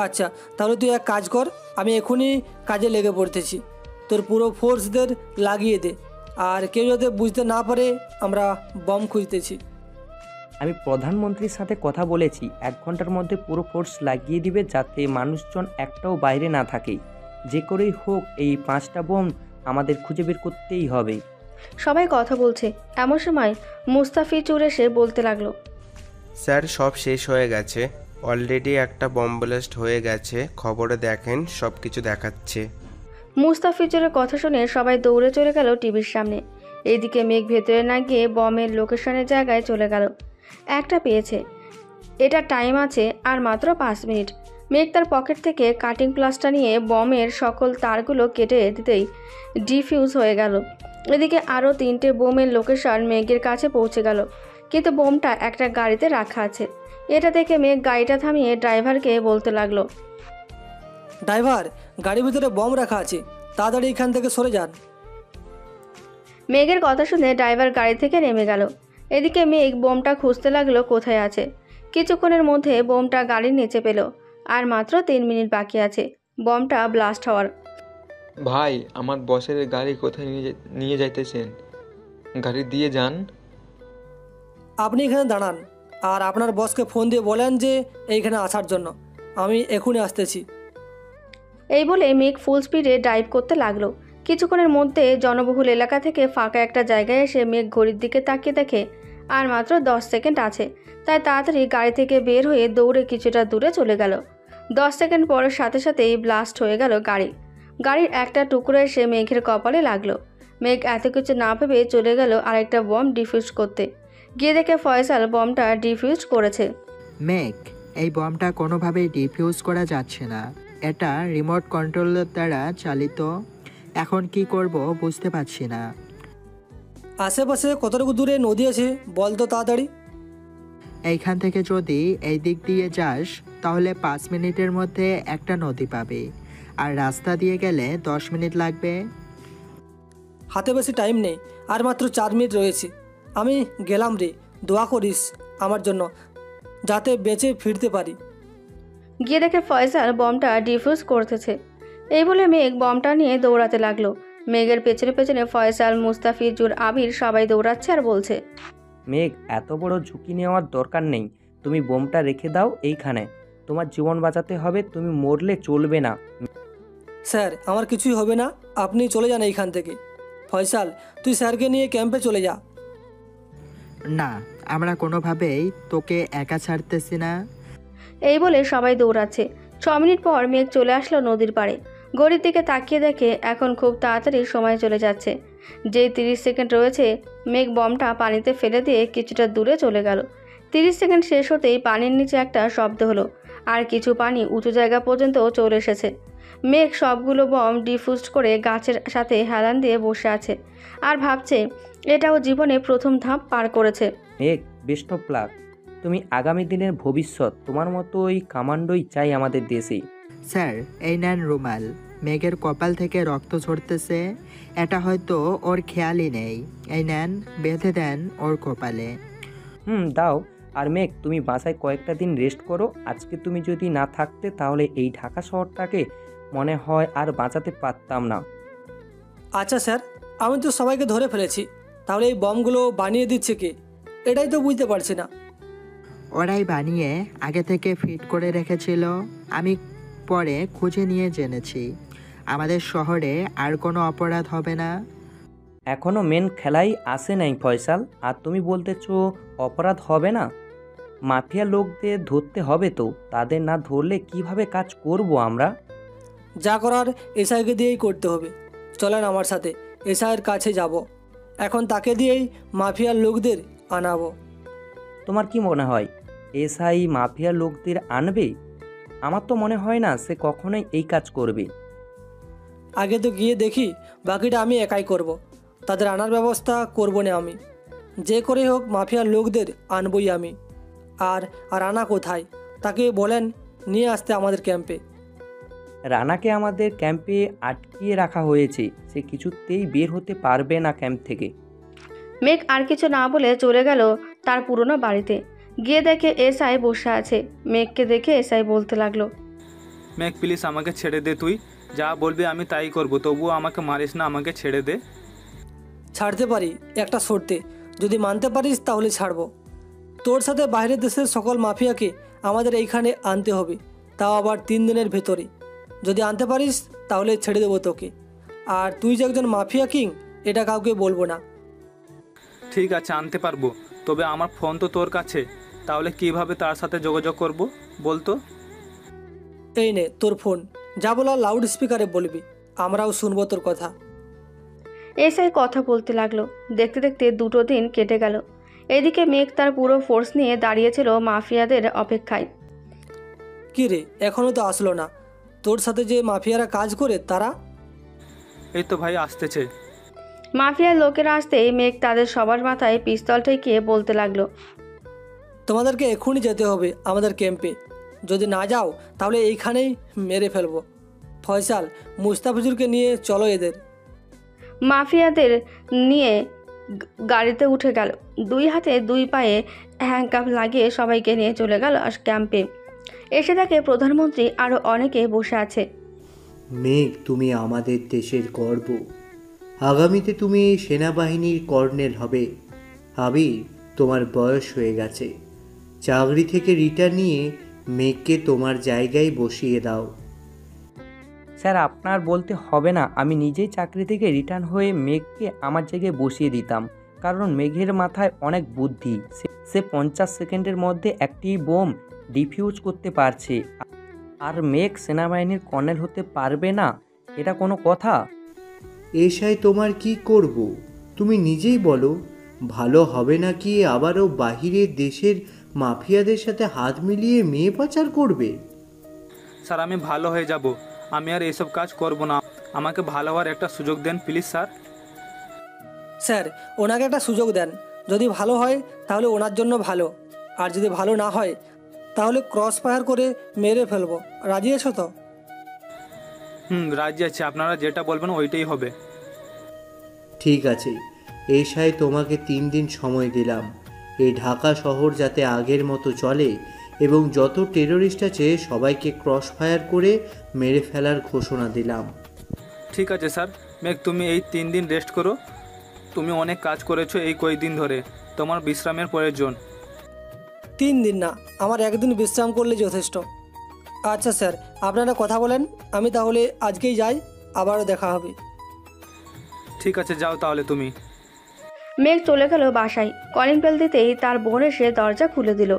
আচ্ছা, তাহলে তুই এক কাজ কর, আমি এখনই কাজে লেগে পড়তেছি। তোর পুরো ফোর্সদের লাগিয়ে দে, আর কেউ যাতে বুঝতে না পারে আমরা বম খুঁজতেছি। আমি প্রধানমন্ত্রীর সাথে কথা বলেছি, 1 ঘন্টার মধ্যে পুরো ফোর্স লাগিয়ে দিবে, যাতে মানুষজন একটাও বাইরে না থাকে। যে করেই হোক এই 5টা বোম আমাদের খুঁজে বের করতেই হবে। সবাই কথা বলছে, এমন সময় মুস্তাফিজুর এসে বলতে লাগলো, স্যার সব শেষ হয়ে গেছে, অলরেডি একটা বম ব্লাস্ট হয়ে গেছে, খবরে দেখেন সব কিছু দেখাচ্ছে। মুস্তাফিজুরের কথা শুনে সবাই দৌড়ে চলে গেল টিভির সামনে। এইদিকে মেঘ ভেতরে না গিয়ে বমের লোকেশনের জায়গায় চলে গেল। একটা পেয়েছে, এটা টাইম আছে আর মাত্র 5 মিনিট। মেঘ তার পকেট থেকে কাটিং প্লাসটা নিয়ে বমের সকল তারগুলো কেটে দিতেই ডিফিউজ হয়ে গেল। এদিকে আরও 3টে বোমের লোকেশন মেঘের কাছে পৌঁছে গেল, কিন্তু বোমটা একটা গাড়িতে রাখা আছে। এটা দেখে মেঘ গাড়িটা থামিয়ে ড্রাইভারকে বলতে লাগলো, ড্রাইভার, গাড়ির ভিতরে বম রাখা আছে, তাড়াতাড়ি এখান থেকে সরে যান। মেঘের কথা শুনে ড্রাইভার গাড়ি থেকে নেমে গেল। এদিকে মেঘ বোমটা খুঁজতে লাগলো কোথায় আছে। কিছুক্ষণের মধ্যে বোমটা গাড়ির নিচে পেল, আর মাত্র 3 মিনিট বাকি আছে বমটা ব্লাস্ট হওয়ার। ভাই, আমার বসের গাড়ি কোথায় নিয়ে যাইতেছেন? গাড়ি দিয়ে যান। আপনি এখানে দাঁড়ান, আর আপনার বসকে ফোন দিয়ে বলেন যে এইখানে আসার জন্য, আমি এখনই আসতেছি। এই বলে মেঘ ফুল স্পিডে ড্রাইভ করতে লাগলো। কিছুক্ষণের মধ্যে জনবহুল এলাকা থেকে ফাঁকা একটা জায়গায় এসে মেঘ ঘড়ির দিকে তাকিয়ে দেখে আর মাত্র 10 সেকেন্ড আছে। তাই তাড়াতাড়ি গাড়ি থেকে বের হয়ে দৌড়ে কিছুটা দূরে চলে গেল। 10 সেকেন্ড পরের সাথে সাথেই ব্লাস্ট হয়ে গেল গাড়ির একটা টুকরো এসে মেঘের কপালে লাগলো। মেঘ এত কিছু না ভেবে চলে গেল আরেকটা বম ডিফিউজ করতে। গিয়ে দেখে ফয়সাল বমটা ডিফিউজ করেছে। মেঘ, এই বমটা কোনোভাবেই ডিফিউজ করা যাচ্ছে না, এটা রিমোট কন্ট্রোলের দ্বারা চালিত। এখন কি করব বুঝতে পারছি না। আশেপাশে কতটুকু দূরে নদী আছে বল তো তাড়াতাড়ি। এইখান থেকে যদি এই দিক দিয়ে যাস তাহলে 5 মিনিটের মধ্যে একটা নদী পাবে, আর রাস্তা দিয়ে গেলে 10 মিনিট লাগবে। হাতে বেশি টাইম নেই, আর মাত্র 4 মিনিট রয়েছে। আমি গেলাম রে, দোয়া করিস আমার জন্য যাতে বেঁচে ফিরতে পারি। গিয়ে দেখে ফয়সাল বমটা ডিফিউজ করতেছে। এই বলে মেঘ বমটা নিয়ে দৌড়াতে লাগলো। মেঘের পেছনে পেছনে ফয়সাল, মুস্তাফিজুর, আবির সবাই দৌড়াচ্ছে আর বলছে, মেঘ, এত বড় ঝুঁকি নেওয়ার দরকার নেই, তুমি বোমটা রেখে দাও এইখানে, তোমার জীবন বাঁচাতে হবে, তুমি মরলে চলবে না। স্যার, আমার কিছুই হবে না, আপনি চলে যান এইখান থেকে। ফয়সাল, তুই স্যারকে নিয়ে ক্যাম্পে চলে যা। না, আমরা কোনোভাবেই তোকে একা ছাড়তেছি না। এই বলে সবাই দৌড়াচ্ছে। 6 মিনিট পর মেঘ চলে আসলো নদীর পাড়ে। ঘড়ির দিকে তাকিয়ে দেখে এখন খুব তাড়াতাড়ি সময় চলে যাচ্ছে। যেই 30 সেকেন্ড রয়েছে, মেঘ বমটা পানিতে ফেলে দিয়ে কিছুটা দূরে চলে গেল। 30 সেকেন্ড শেষ হতেই পানির নিচে একটা শব্দ হলো, আর কিছু পানি উঁচু জায়গা পর্যন্ত চলে এসেছে। মেঘ সবগুলো বম ডিফিউজ করে গাছের সাথে হেলান দিয়ে বসে আছে আর ভাবছে এটাও জীবনে প্রথম ধাপ পার করেছে। মেঘ, বেস্ট অফ লাক, তুমি আগামী দিনের ভবিষ্যৎ, তোমার মতো ওই কামান্ডোই চাই আমাদের দেশে। স্যার, এই নেন রুমাল। মেঘের কপাল থেকে রক্ত ঝরতেছে, এটা হয়তো ওর খেয়ালই নেই। এই নেন, বেঁধে দেন ওর কপালে। দাও। আর মেঘ, তুমি বাসায় কয়েকটা দিন রেস্ট করো। আজকে তুমি যদি না থাকতে তাহলে এই ঢাকা শহরটাকে মনে হয় আর বাঁচাতে পারতাম না। আচ্ছা স্যার, আমি তো সবাইকে ধরে ফেলেছি, তাহলে এই বমগুলো বানিয়ে দিচ্ছে কে, এটাই তো বুঝতে পারছি না। ওরাই বানিয়ে আগে থেকে ফিট করে রেখেছিল, আমি পরে খুঁজে নিয়ে জেনেছি। আমাদের শহরে আর কোনো অপরাধ হবে না। এখনও মেন খেলাই আসে নাই ফয়সাল, আর তুমি বলতেছো অপরাধ হবে না? মাফিয়া লোকদের ধরতে হবে তো, তাদের না ধরলে কিভাবে কাজ করব আমরা? যা করার এসআইকে দিয়েই করতে হবে। চলেন আমার সাথে, এসআইয়ের কাছে যাব, এখন তাকে দিয়েই মাফিয়ার লোকদের আনাবো। তোমার কি মনে হয় এসআই মাফিয়া লোকদের আনবে? আমার তো মনে হয় না সে কখনোই এই কাজ করবে। আগে তো গিয়ে দেখি, বাকিটা আমি একাই করব। তাদের আনার ব্যবস্থা করব না আমি, যে করে হোক মাফিয়ার লোকদের আনবই আমি। আর রানা কোথায়, তাকে বলেন নিয়ে আসতে আমাদের ক্যাম্পে। রানাকে আমাদের ক্যাম্পে আটকিয়ে রাখা হয়েছে, সে কিছুতেই বের হতে পারবে না ক্যাম্প থেকে। মেঘ আর কিছু না বলে চলে গেল তার পুরনো বাড়িতে। গিয়ে দেখে এসআই বসে আছে। মেঘকে দেখে এসআই বলতে লাগলো, মেঘ প্লিজ আমাকে ছেড়ে দে, তুই যা বলবি আমি তাই করব, তবুও আমাকে মারিস না, আমাকে ছেড়ে দে। ছাড়তে পারি একটা শর্তে, যদি মানতে পারিস তাহলে ছাড়বো। তোর সাথে বাইরের দেশের সকল মাফিয়াকে আমাদের এইখানে আনতে হবে, তাও আবার 3 দিনের ভেতরে। যদি আনতে পারিস তাহলে ছেড়ে দেবো তোকে। আর তুই যে একজন মাফিয়া কিং এটা কাউকে বলবো না। ঠিক আছে, আনতে পারবো, তবে আমার ফোন তো তোর কাছে, তাহলে কিভাবে তার সাথে যোগাযোগ করব বলতো? এই নে তোর ফোন, যা বলা লাউড স্পিকারে বলবি, আমরাও শুনবো তোর কথা। এসআই কথা বলতে লাগলো। দেখতে দেখতে 2 দিন কেটে গেল। এদিকে মেঘ তার পুরো ফোর্স নিয়ে দাঁড়িয়েছিল মাফিয়াদের অপেক্ষায়। কি রে, এখনও তো আসলো না? তোর সাথে যে মাফিয়ারা কাজ করে তারা? এই তো ভাই আসতেছে। মাফিয়ার লোকেরা আসতেই মেঘ তাদের সবার মাথায় পিস্তল ঠেকিয়ে বলতে লাগলো, তোমাদেরকে এখনই যেতে হবে আমাদের ক্যাম্পে, যদি না যাও তাহলে এইখানেই মেরে ফেলবো। ফয়সাল, মুস্তাফিজুরকে নিয়ে চলো এদের। মাফিয়াদের নিয়ে গাড়িতে উঠে গেল। 2 হাতে 2 পায়ে হ্যান্ডকাফ লাগিয়ে সবাইকে নিয়ে চলে গেল ক্যাম্পে। এসে দেখে প্রধানমন্ত্রী আরও অনেকে বসে আছে। মেঘ, তুমি আমাদের দেশের গর্ব। আগামীতে তুমি সেনাবাহিনীর কর্নেল হবে। আবির, তোমার বয়স হয়ে গেছে, চাকরি থেকে রিটার্ন নিয়ে মেঘকে তোমার জায়গায় বসিয়ে দাও। স্যার, আপনার বলতে হবে না, আমি নিজেই চাকরি থেকে রিটার্ন হয়ে মেঘকে আমার জায়গায় বসিয়ে দিতাম, কারণ মেঘের মাথায় অনেক বুদ্ধি। সে 50 সেকেন্ডের মধ্যে একটি বোম ডিফিউজ করতে পারছে। আর মেঘ সেনাবাহিনীর কর্নেল হতে পারবে না, এটা কোনো কথা? এশায় তোমার কি করব তুমি নিজেই বলো। ভালো হবে না কি আবারও বাহিরের দেশের মাফিয়াদের সাথে হাত মিলিয়ে মেয়ে পাচার করবে? স্যার, আমি ভালো হয়ে যাব, আমি আর এসব কাজ করব না, আমাকে ভালো হওয়ার একটা সুযোগ দেন প্লিজ স্যার। স্যার, ওনাকে একটা সুযোগ দেন, যদি ভালো হয় তাহলে ওনার জন্য ভালো, আর যদি ভালো না হয় তাহলে ক্রস ফায়ার করে মেরে ফেলবো। রাজি আছো তো? রাজি আছি, আপনারা যেটা বলবেন ওইটাই হবে। ঠিক আছে, এশায় তোমাকে 3 দিন সময় দিলাম। এই ঢাকা শহর যাতে আগের মতো চলে এবং যত টেররিস্ট আছে সবাইকে ক্রস ফায়ার করে মেরে ফেলার ঘোষণা দিলাম। ঠিক আছে স্যার। মেঘ, তুমি এই 3 দিন রেস্ট করো, তুমি অনেক কাজ করেছো এই কয়েকদিন ধরে, তোমার বিশ্রামের প্রয়োজন। 3 দিন না, আমার 1 দিন বিশ্রাম করলে যথেষ্ট। আচ্ছা স্যার, আপনারা কথা বলেন, আমি তাহলে আজকেই যাই, আবারও দেখা হবে। ঠিক আছে, যাও তাহলে তুমি। মেঘ চলে গেল বাসায়। কলিং বেল দিতেই তার বোন এসে দরজা খুলে দিল।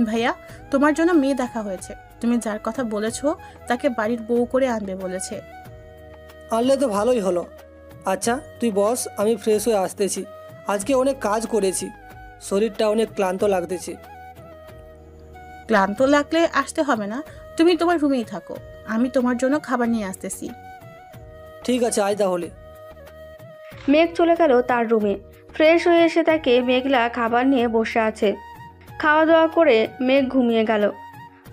ভাইয়া, তোমার জন্য মেয়ে দেখা হয়েছে, তুমি যার কথা বলেছো তাকে বাড়ির বউ করে আনবে বলেছে। আনলে তো ভালোই হলো। আচ্ছা তুই বস, আমি ফ্রেশ হয়ে আসতেছি। আজকে অনেক কাজ করেছি, শরীরটা অনেক ক্লান্ত লাগতেছে। ক্লান্ত লাগলে আসতে হবে না, তুমি তোমার রুমেই থাকো, আমি তোমার জন্য খাবার নিয়ে আসতেছি। ঠিক আছে, আয় তাহলে। মেঘ চলে গেল তার রুমে। ফ্রেশ হয়ে এসে তাকে মেঘলা খাবার নিয়ে বসে আছে। খাওয়া দাওয়া করে মেঘ ঘুমিয়ে গেল।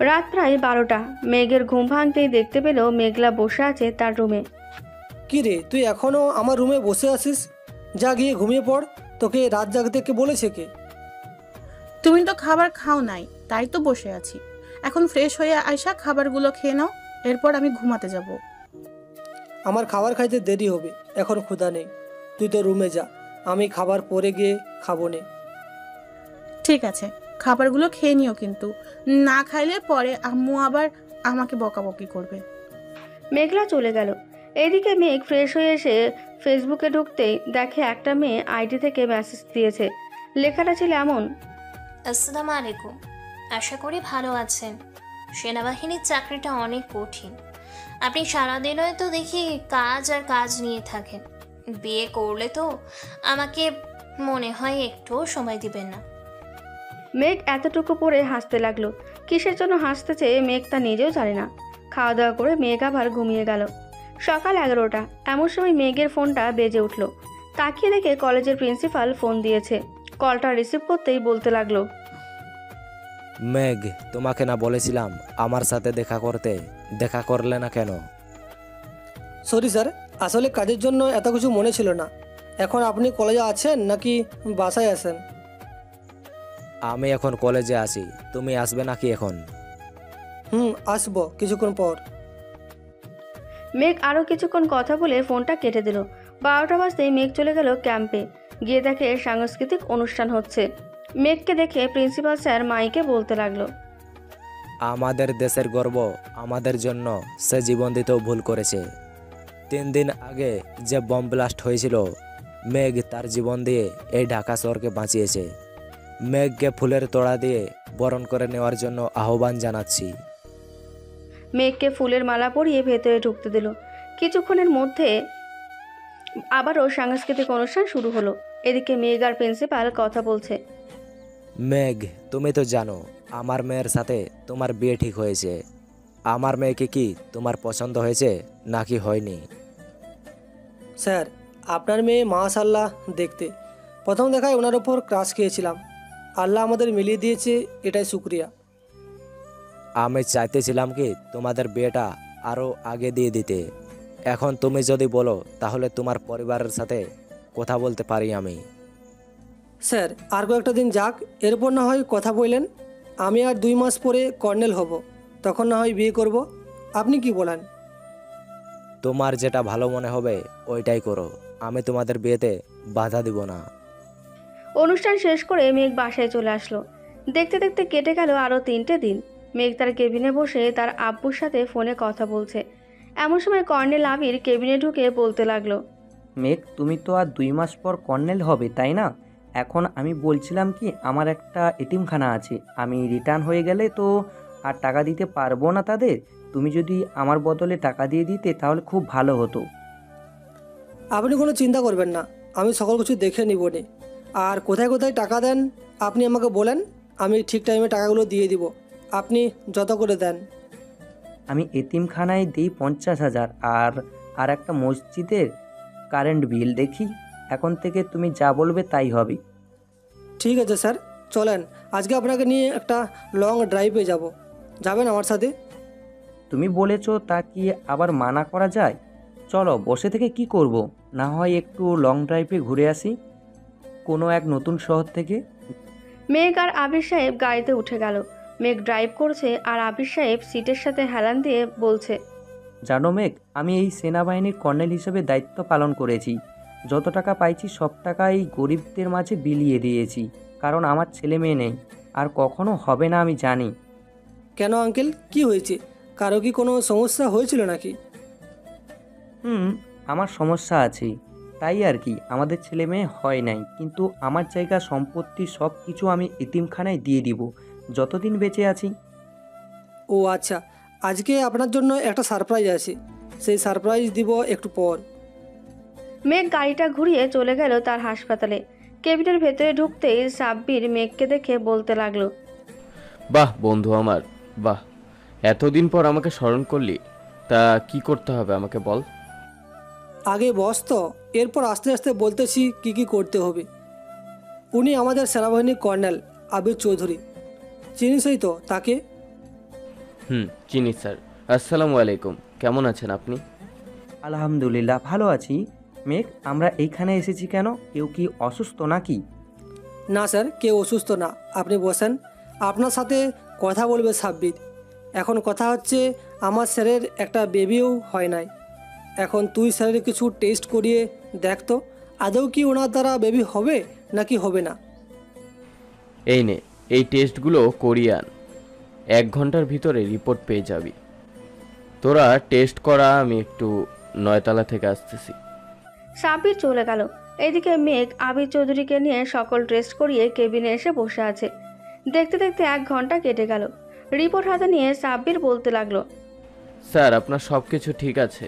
রাত প্রায় 12টা। মেঘের ঘুম ভাঙতেই দেখতে পেল মেঘলা বসে আছে তার রুমে। কি রে, তুই এখনও আমার রুমে বসে আছিস? যা গিয়ে ঘুমিয়ে পড়, তোকে রাত জাগতে কে বলেছে কে? তুমি তো খাবার খাও নাই, তাই তো বসে আছি। এখন ফ্রেশ হয়ে আইসা খাবারগুলো খেয়ে নাও, এরপর আমি ঘুমাতে যাব। আমার খাবার খাইতে দেরি হবে, এখন ক্ষুধা নেই। তুই তো রুমে যা, আমি খাবার পরে গিয়ে খাবো নে। ঠিক আছে, খাবারগুলো খেয়ে নিও, কিন্তু না খাইলে পরে আম্মু আবার আমাকে বকাবকি করবে। মেঘলা চলে গেল। এদিকে মেঘ ফ্রেশ হয়ে এসে ফেসবুকে ঢুকতেই দেখে একটা মেয়ে আইডি থেকে মেসেজ দিয়েছে। লেখাটা ছিল এমন: আসসালামু আলাইকুম, আশা করি ভালো আছেন। সেনাবাহিনীর চাকরিটা অনেক কঠিন, আপনি সারাদিনই তো দেখি কাজ আর কাজ নিয়ে থাকেন। বিয়ে করলে তো আমাকে মনে হয় একটুও সময় দিবেন না। মেঘ এতটুকু পরে হাসতে লাগলো। কিসের জন্য হাসতেছে মেঘ তা নিজেও জানে না। খাওয়া দাওয়া করে মেঘ আবার ঘুমিয়ে গেল। সকাল 11টা। এমন সময় মেঘের ফোনটা বেজে উঠল। তাকিয়ে দেখে কলেজের প্রিন্সিপাল ফোন দিয়েছে। কলটা রিসিভ করতেই বলতে লাগলো, মেঘ, তোমাকে না বলেছিলাম আমার সাথে দেখা করতে? দেখা করলে না কেন? সরি স্যার, আসলে কাজের জন্য এত কিছু মনে ছিল না। এখন আপনি কলেজে আছেন নাকি বাসায় আছেন? আমি এখন কলেজে আছি, তুমি আসবে নাকি এখন? আসবো কিছুক্ষণ পর। মেঘ আরও কিছুক্ষণ কথা বলে ফোনটা কেটে দিল। 12টা বাজতেই মেঘ চলে গেল ক্যাম্পে। গিয়ে দেখে সাংস্কৃতিক অনুষ্ঠান হচ্ছে। মেঘকে দেখে প্রিন্সিপাল স্যার মাইকে বলতে লাগলো, আমাদের দেশের গর্ব, আমাদের জন্য সে জীবন দিতেও ভুল করেছে। 3 দিন আগে যে বম ব্লাস্ট হয়েছিল, মেঘ তার জীবন দিয়ে এই ঢাকা শহরকে বাঁচিয়েছে। মেঘকে ফুলের তোড়া দিয়ে বরণ করে নেওয়ার জন্য আহ্বান জানাচ্ছি। মেঘকে ফুলের মালা পরিয়ে ভেতরে ঢুকতে দিল। কিছুক্ষণের মধ্যে আবারও সাংস্কৃতিক অনুষ্ঠান শুরু হলো। এদিকে মেঘ আর প্রিন্সিপাল কথা বলছে। মেঘ, তুমি তো জানো আমার মেয়ের সাথে তোমার বিয়ে ঠিক হয়েছে। আমার মেয়েকে কি তোমার পছন্দ হয়েছে নাকি হয়নি? স্যার, আপনার মেয়ে মাশাআল্লাহ দেখতে। প্রথম দেখায় ওনার ওপর ক্রাশ খেয়েছিলাম। আল্লাহ আমাদের মিলিয়ে দিয়েছে, এটাই শুক্রিয়া। আমি চাইতেছিলাম কি তোমাদের বিয়েটা আরও আগে দিয়ে দিতে। এখন তুমি যদি বলো তাহলে তোমার পরিবারের সাথে কথা বলতে পারি আমি। স্যার, আর কয়েকটা দিন যাক, এরপর না হয় কথা বললেন। আমি আর 2 মাস পরে কর্নেল হব, তখন না হয় বিয়ে করব। আপনি কি বলেন? তোমার যেটা ভালো মনে হবে ওইটাই করো, আমি তোমাদের বিয়েতে বাধা দিব না। অনুষ্ঠান শেষ করে মেঘ বাসায় চলে আসলো। দেখতে দেখতে কেটে গেল আরও 3টে দিন। মেঘ তার কেবিনে বসে তার আব্বুর সাথে ফোনে কথা বলছে। এমন সময় কর্নেল আবির কেবিনে ঢুকে বলতে লাগলো, মেঘ, তুমি তো আর 2 মাস পর কর্নেল হবে, তাই না? এখন আমি বলছিলাম কি, আমার একটা এতিমখানা আছে। আমি রিটার্ন হয়ে গেলে তো আর টাকা দিতে পারবো না তাদের। তুমি যদি আমার বদলে টাকা দিয়ে দিতে তাহলে খুব ভালো হতো। আপনি কোনো চিন্তা করবেন না, আমি সকল কিছু দেখে নিব নে। আর কোথায় কোথায় টাকা দেন আপনি আমাকে বলেন, আমি ঠিক টাইমে টাকাগুলো দিয়ে দিব। আপনি যত করে দেন। আমি এতিমখানায় দিই 50,000, আর একটা মসজিদের কারেন্ট বিল দেখি। এখন থেকে তুমি যা বলবে তাই হবে। ঠিক আছে স্যার, চলেন আজকে আপনাকে নিয়ে একটা লং ড্রাইভে যাব। যাবেন আমার সাথে? তুমি বলেছো, তা কি আবার মানা করা যায়? চলো, বসে থেকে কি করব? না হয় একটু লং ড্রাইভে ঘুরে আসি কোনো এক নতুন শহর থেকে। মেঘ আর আবির সাহেব গাড়িতে উঠে গেল। মেঘ ড্রাইভ করছে আর আবির সাহেব সিটের সাথে হেলান দিয়ে বলছে, জানো মেঘ, আমি এই সেনাবাহিনীর কর্নেল হিসেবে দায়িত্ব পালন করেছি। যত টাকা পাইছি সব টাকা এই গরিবদের মাঝে বিলিয়ে দিয়েছি, কারণ আমার ছেলে মেয়ে নেই, আর কখনো হবে না আমি জানি। কেন আঙ্কেল, কি হয়েছে? কারো কি কোনো সমস্যা হয়েছিল নাকি? আমার সমস্যা আছে, তাই আর কি। আমাদের ছেলে মেয়ে হয় নাই, কিন্তু আমার জায়গা সম্পত্তি সব কিছু আমি এতিমখানায় দিয়ে দিব যতদিন বেঁচে আছি। ও আচ্ছা, আজকে আপনার জন্য একটা সারপ্রাইজ আছে, সেই সারপ্রাইজ দিব একটু পর। মেঘ গাড়িটা ঘুরিয়ে চলে গেল তার হাসপাতালে। কেবিনের ভেতরে ঢুকতেই সাব্বির মেঘকে দেখে বলতে লাগলো, বাহ বন্ধু আমার, বাহ, এতদিন পর আমাকে স্মরণ করলি। তা কি করতে হবে আমাকে বল। আগে বস তো, এরপর আস্তে আস্তে বলতেছি কি কি করতে হবে। উনি আমাদের সেনাবাহিনীর কর্নেল আবির চৌধুরী, চিনিসই তো তাকে? চিনি স্যার। আসসালামু আলাইকুম, কেমন আছেন আপনি? আলহামদুলিল্লাহ, ভালো আছি। মেঘ, আমরা এইখানে এসেছি কেন? কেউ কি অসুস্থ নাকি? না স্যার, কেউ অসুস্থ না, আপনি বসেন। আপনার সাথে কথা বলবে সাব্বির। এখন কথা হচ্ছে, আমার স্যারের একটা বেবিও হয় নাই। এখন তুই স্যারের কিছু টেস্ট করিয়ে দেখ তো, আদৌ কি ওনার দ্বারা বেবি হবে নাকি হবে না। এই নে, এই টেস্টগুলো করিয়ে আন। 1 ঘন্টার ভিতরে রিপোর্ট পেয়ে যাবি। তোরা টেস্ট করা, আমি একটু 9 তলা থেকে আসতেছি। সাব্বির চলে গেল। এদিকে মেঘ আবির চৌধুরীকে নিয়ে সকল টেস্ট করিয়ে কেবিনে এসে বসে আছে। দেখতে দেখতে 1 ঘন্টা কেটে গেল। রিপোর্ট হাতে নিয়ে সাব্বির বলতে লাগলো, স্যার, আপনার সব কিছু ঠিক আছে,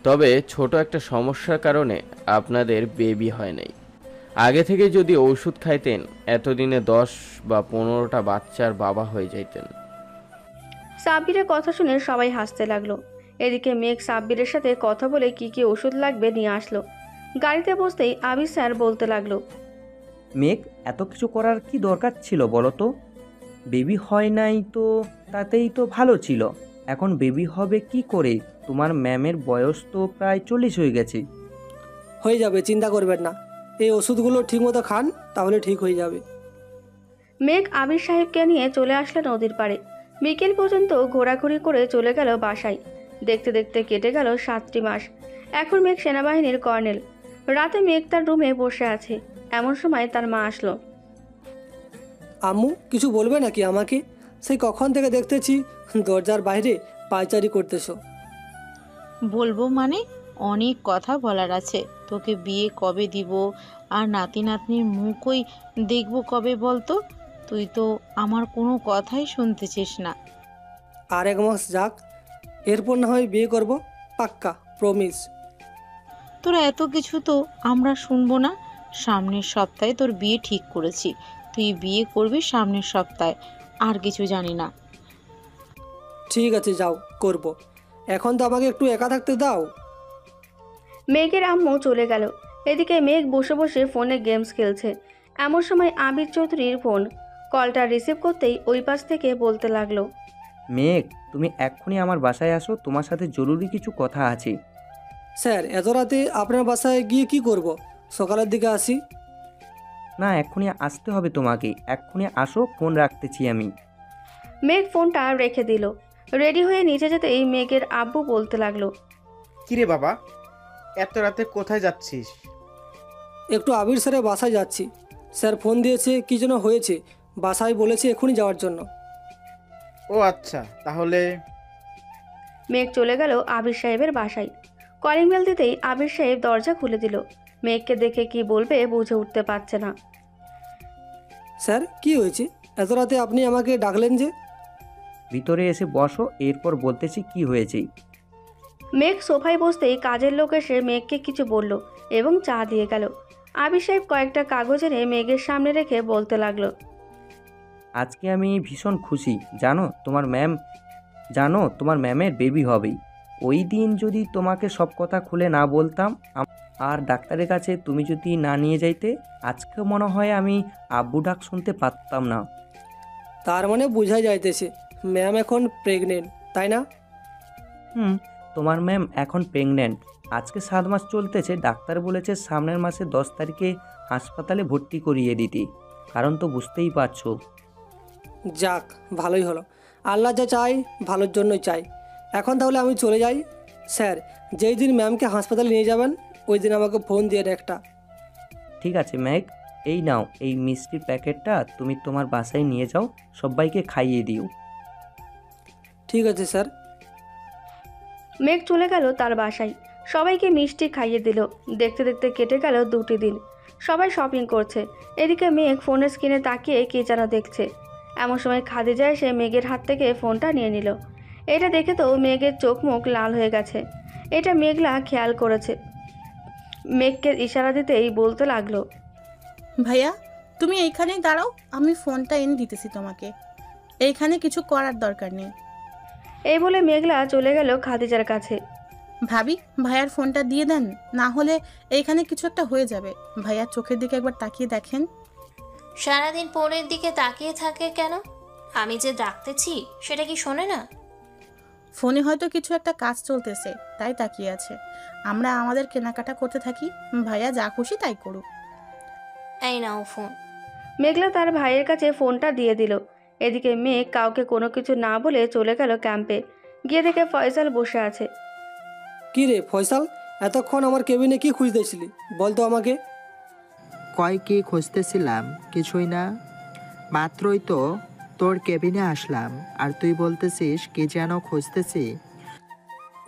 তবে ছোট একটা সমস্যার কারণে আপনাদের বেবি হয় নাই। আগে থেকে যদি ওষুধ খাইতেন, এতদিনে 10 বা 15টা বাচ্চার বাবা হয়ে যাইতেন। সাব্বিরের কথা শুনে সবাই হাসতে লাগলো। এদিকে মেঘ সাব্বিরের সাথে কথা বলে কি কি ওষুধ লাগবে নিয়ে আসলো। গাড়িতে বসতেই আবির স্যার বলতে লাগলো, মেঘ, এত কিছু করার কি দরকার ছিল বলো তো? বেবি হয় নাই তো তাতেই তো ভালো ছিল। এখন বেবি হবে কি করে? তোমার ম্যামের বয়স তো প্রায় 40 হয়ে গেছে। হয়ে যাবে, চিন্তা করবেন না। এই ওষুধগুলো ঠিকমতো খান, তাহলে ঠিক হয়ে যাবে। মেঘ আবির সাহেবকে নিয়ে চলে আসলো নদীর পাড়ে। বিকেল পর্যন্ত ঘোরাঘুরি করে চলে গেল বাসায়। দেখতে দেখতে কেটে গেল 7টি মাস। এখন মেঘ সেনাবাহিনীর কর্নেল। রাতে মেঘ তার রুমে বসে আছে। এমন সময় তার মা আসলো। আম্মু, কিছু বলবে নাকি আমাকে? সেই কখন থেকে দেখতেছি দরজার বাইরে পায়চারি করতেছো। বলবো মানে অনেক কথা বলার আছে। তোকে বিয়ে কবে দিব আর নাতি নাতনির মুখই দেখবো কবে বলতো? তুই তো আমার কোনো কথাই শুনতেছিস না। আর 1 মাস যাক, এরপর না হয় বিয়ে করব, পাক্কা, প্রমিস। তোরা এত কিছু তো আমরা শুনবো না। সামনের সপ্তাহে তোর বিয়ে ঠিক করেছি। তুই বিয়ে করবি সামনের সপ্তাহে, আর কিছু জানি না। ঠিক আছে, যাও, করব। এখন তো আমাকে একটু একা থাকতে দাও। মেঘের আম্মু চলে গেল। এদিকে মেঘ বসে বসে ফোনে গেমস খেলছে। এমন সময় আবির চৌধুরীর ফোন। কলটা রিসিভ করতেই ওই পাশ থেকে বলতে লাগলো, মেঘ, তুমি এক্ষুনি আমার বাসায় আসো, তোমার সাথে জরুরি কিছু কথা আছে। স্যার, এত রাতে আপনার বাসায় গিয়ে কি করব? সকালের দিকে আসি। না, এক্ষুনি আসতে হবে তোমাকে। এক্ষুনি আসো, ফোন রাখতেছি আমি। মেঘ ফোনটা রেখে দিল। রেডি হয়ে নিচে যেতেই মেঘের আব্বু বলতে লাগলো, কিরে বাবা, এত রাতে কোথায় যাচ্ছিস? একটু আবির স্যারের বাসায় যাচ্ছি। স্যার ফোন দিয়েছে, কি যেন হয়েছে, বাসায় বলেছে এক্ষুনি যাওয়ার জন্য। ও আচ্ছা, তাহলে। মেঘ চলে গেল আবির সাহেবের বাসায়। কলিং বেল দিতেই আবির সাহেব দরজা খুলে দিল। মেঘকে দেখে কি বলবে বুঝে উঠতে পারছে না। স্যার, কি হয়েছে? এত রাতে আপনি আমাকে ডাকলেন যে? ভিতরে এসে বসো, এরপর বলতেছি কি হয়েছে। মেঘ সোফায় বসতেই কাজের লোক এসে মেঘকে কিছু বলল এবং চা দিয়ে গেল। আবির সাহেব কয়েকটা কাগজ এনে মেঘের সামনে রেখে বলতে লাগলো, আজকে আমি ভীষণ খুশি। তোমার ম্যামের বেবি হবেই। ওই দিন যদি তোমাকে সব কথা খুলে না বলতাম আর ডাক্তারের কাছে তুমি যদি না নিয়ে যাইতে, আজকে মনে হয় আমি আব্বু ডাক শুনতে পারতাম না। তার মানে বোঝাই যাইতেছে ম্যাম এখন প্রেগনেন্ট, তাই না? তোমার ম্যাম এখন প্রেগনেন্ট। আজকে 7 মাস চলতেছে। ডাক্তার বলেছে সামনের মাসে 10 তারিখে হাসপাতালে ভর্তি করিয়ে দিতে। কারণ তো বুঝতেই পারছো। যাক, ভালোই হলো। আল্লাহ যা চাই ভালোর জন্যই চাই। এখন তাহলে আমি চলে যাই। স্যার, যেই দিন ম্যামকে হাসপাতালে নিয়ে যাবেন ওই দিন আমাকে ফোন দিয়ে একটা। ঠিক আছে মেঘ, এই নাও, এই মিষ্টির প্যাকেটটা তুমি তোমার বাসায় নিয়ে যাও, সবাইকে খাইয়ে দিও। ঠিক আছে স্যার। মেঘ চলে গেল তার বাসায়। সবাইকে মিষ্টি খাইয়ে দিল। দেখতে দেখতে কেটে গেল 2টি দিন। সবাই শপিং করছে। এদিকে মেঘ ফোনের স্ক্রিনে তাকিয়ে কে যেন দেখছে। এমন সময় খাদিজা এসে মেঘের হাত থেকে ফোনটা নিয়ে নিল। এটা দেখে তো মেঘের চোখ মুখ লাল হয়ে গেছে। এটা মেঘলা খেয়াল করেছে। মেঘকে ইশারা দিতেই বলতে লাগলো, ভাইয়া, তুমি এইখানেই দাঁড়াও, আমি ফোনটা এনে দিতেছি তোমাকে। এইখানে কিছু করার দরকার নেই। এই বলে মেঘলা চলে গেল খাদিজার কাছে। ভাবি, ভাইয়ার ফোনটা দিয়ে দেন, না হলে এইখানে কিছু একটা হয়ে যাবে। ভাইয়ার চোখের দিকে একবার তাকিয়ে দেখেন। সারাদিন ফোনের দিকে তাকিয়ে থাকে কেন? আমি যে ডাকতেছি সেটা কি শোনে না? ফোনে হয়তো কিছু একটা কাজ চলতেছে, তাই তাকিয়ে আছে। আমরা আমাদের কেনাকাটা করতে থাকি, ভাইয়া যা খুশি তাই করুক। এই নাও ফোন। মেঘলা তার ভাইয়ের কাছে ফোনটা দিয়ে দিল। এদিকে মেঘ কাউকে কোনো কিছু না বলে চলে গেল ক্যাম্পে। গিয়ে দেখে ফয়সাল বসে আছে। কি রে ফয়সাল, এতক্ষণ আমার কেবিনে কি খুঁজতেছিলি বলতো আমাকে? কি খুঁজতেছিলাম? কিছুই না, মাত্রই তো তোর কেবিনে আসলাম আর তুই বলতেছিস কি যেন খুঁজতেছি।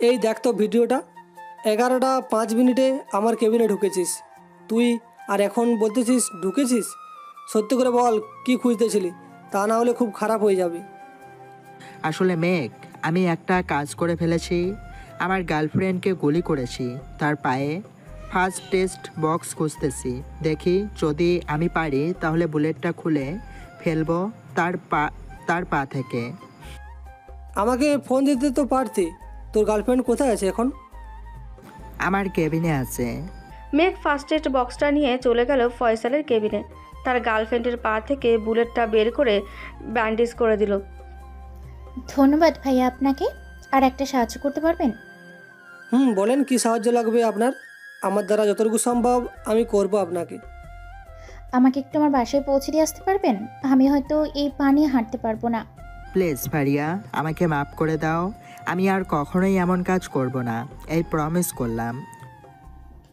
এই দেখ তো ভিডিওটা, 11টা 5 মিনিটে আমার কেবিনে ঢুকেছিস তুই, আর এখন বলতেছিস ঢুকেছিস। সত্যি করে বল কি খুঁজতেছিলি, তা না হলে খুব খারাপ হয়ে যাবে। আসলে মেঘ, আমি একটা কাজ করে ফেলেছি। আমার গার্লফ্রেন্ডকে গুলি করেছি। তার পায়ে ফার্স্ট টেস্ট বক্স খুঁজতেছি। দেখি যদি আমি পারি তাহলে বুলেটটা খুলে ফেলবো তার পা থেকে। আমাকে ফোন দিতে তো পারতি, তোর গার্লফ্রেন্ড কোথায় আছে এখন? আমার কেবিনে আছে। মেঘ ফার্স্ট এড বক্সটা নিয়ে চলে গেল ফয়সালের কেবিনে। তার গার্লফ্রেন্ডের পা থেকে বুলেটটা বের করে ব্যান্ডেজ করে দিল। ধন্যবাদ ভাইয়া আপনাকে। আর একটা সাহায্য করতে পারবেন? বলেন কি সাহায্য লাগবে আপনার? আমার দ্বারা যতটুকু সম্ভব আমি করব আপনাকে। আমাকে একটু আমার বাসায় পৌঁছে দিয়ে আসতে পারবেন? আমি হয়তো এই পা নিয়ে হাঁটতে পারবো না। প্লিজ ফারিয়া, আমাকে মাফ করে দাও। আমি আর কখনোই এমন কাজ করব না, এই প্রমিস করলাম।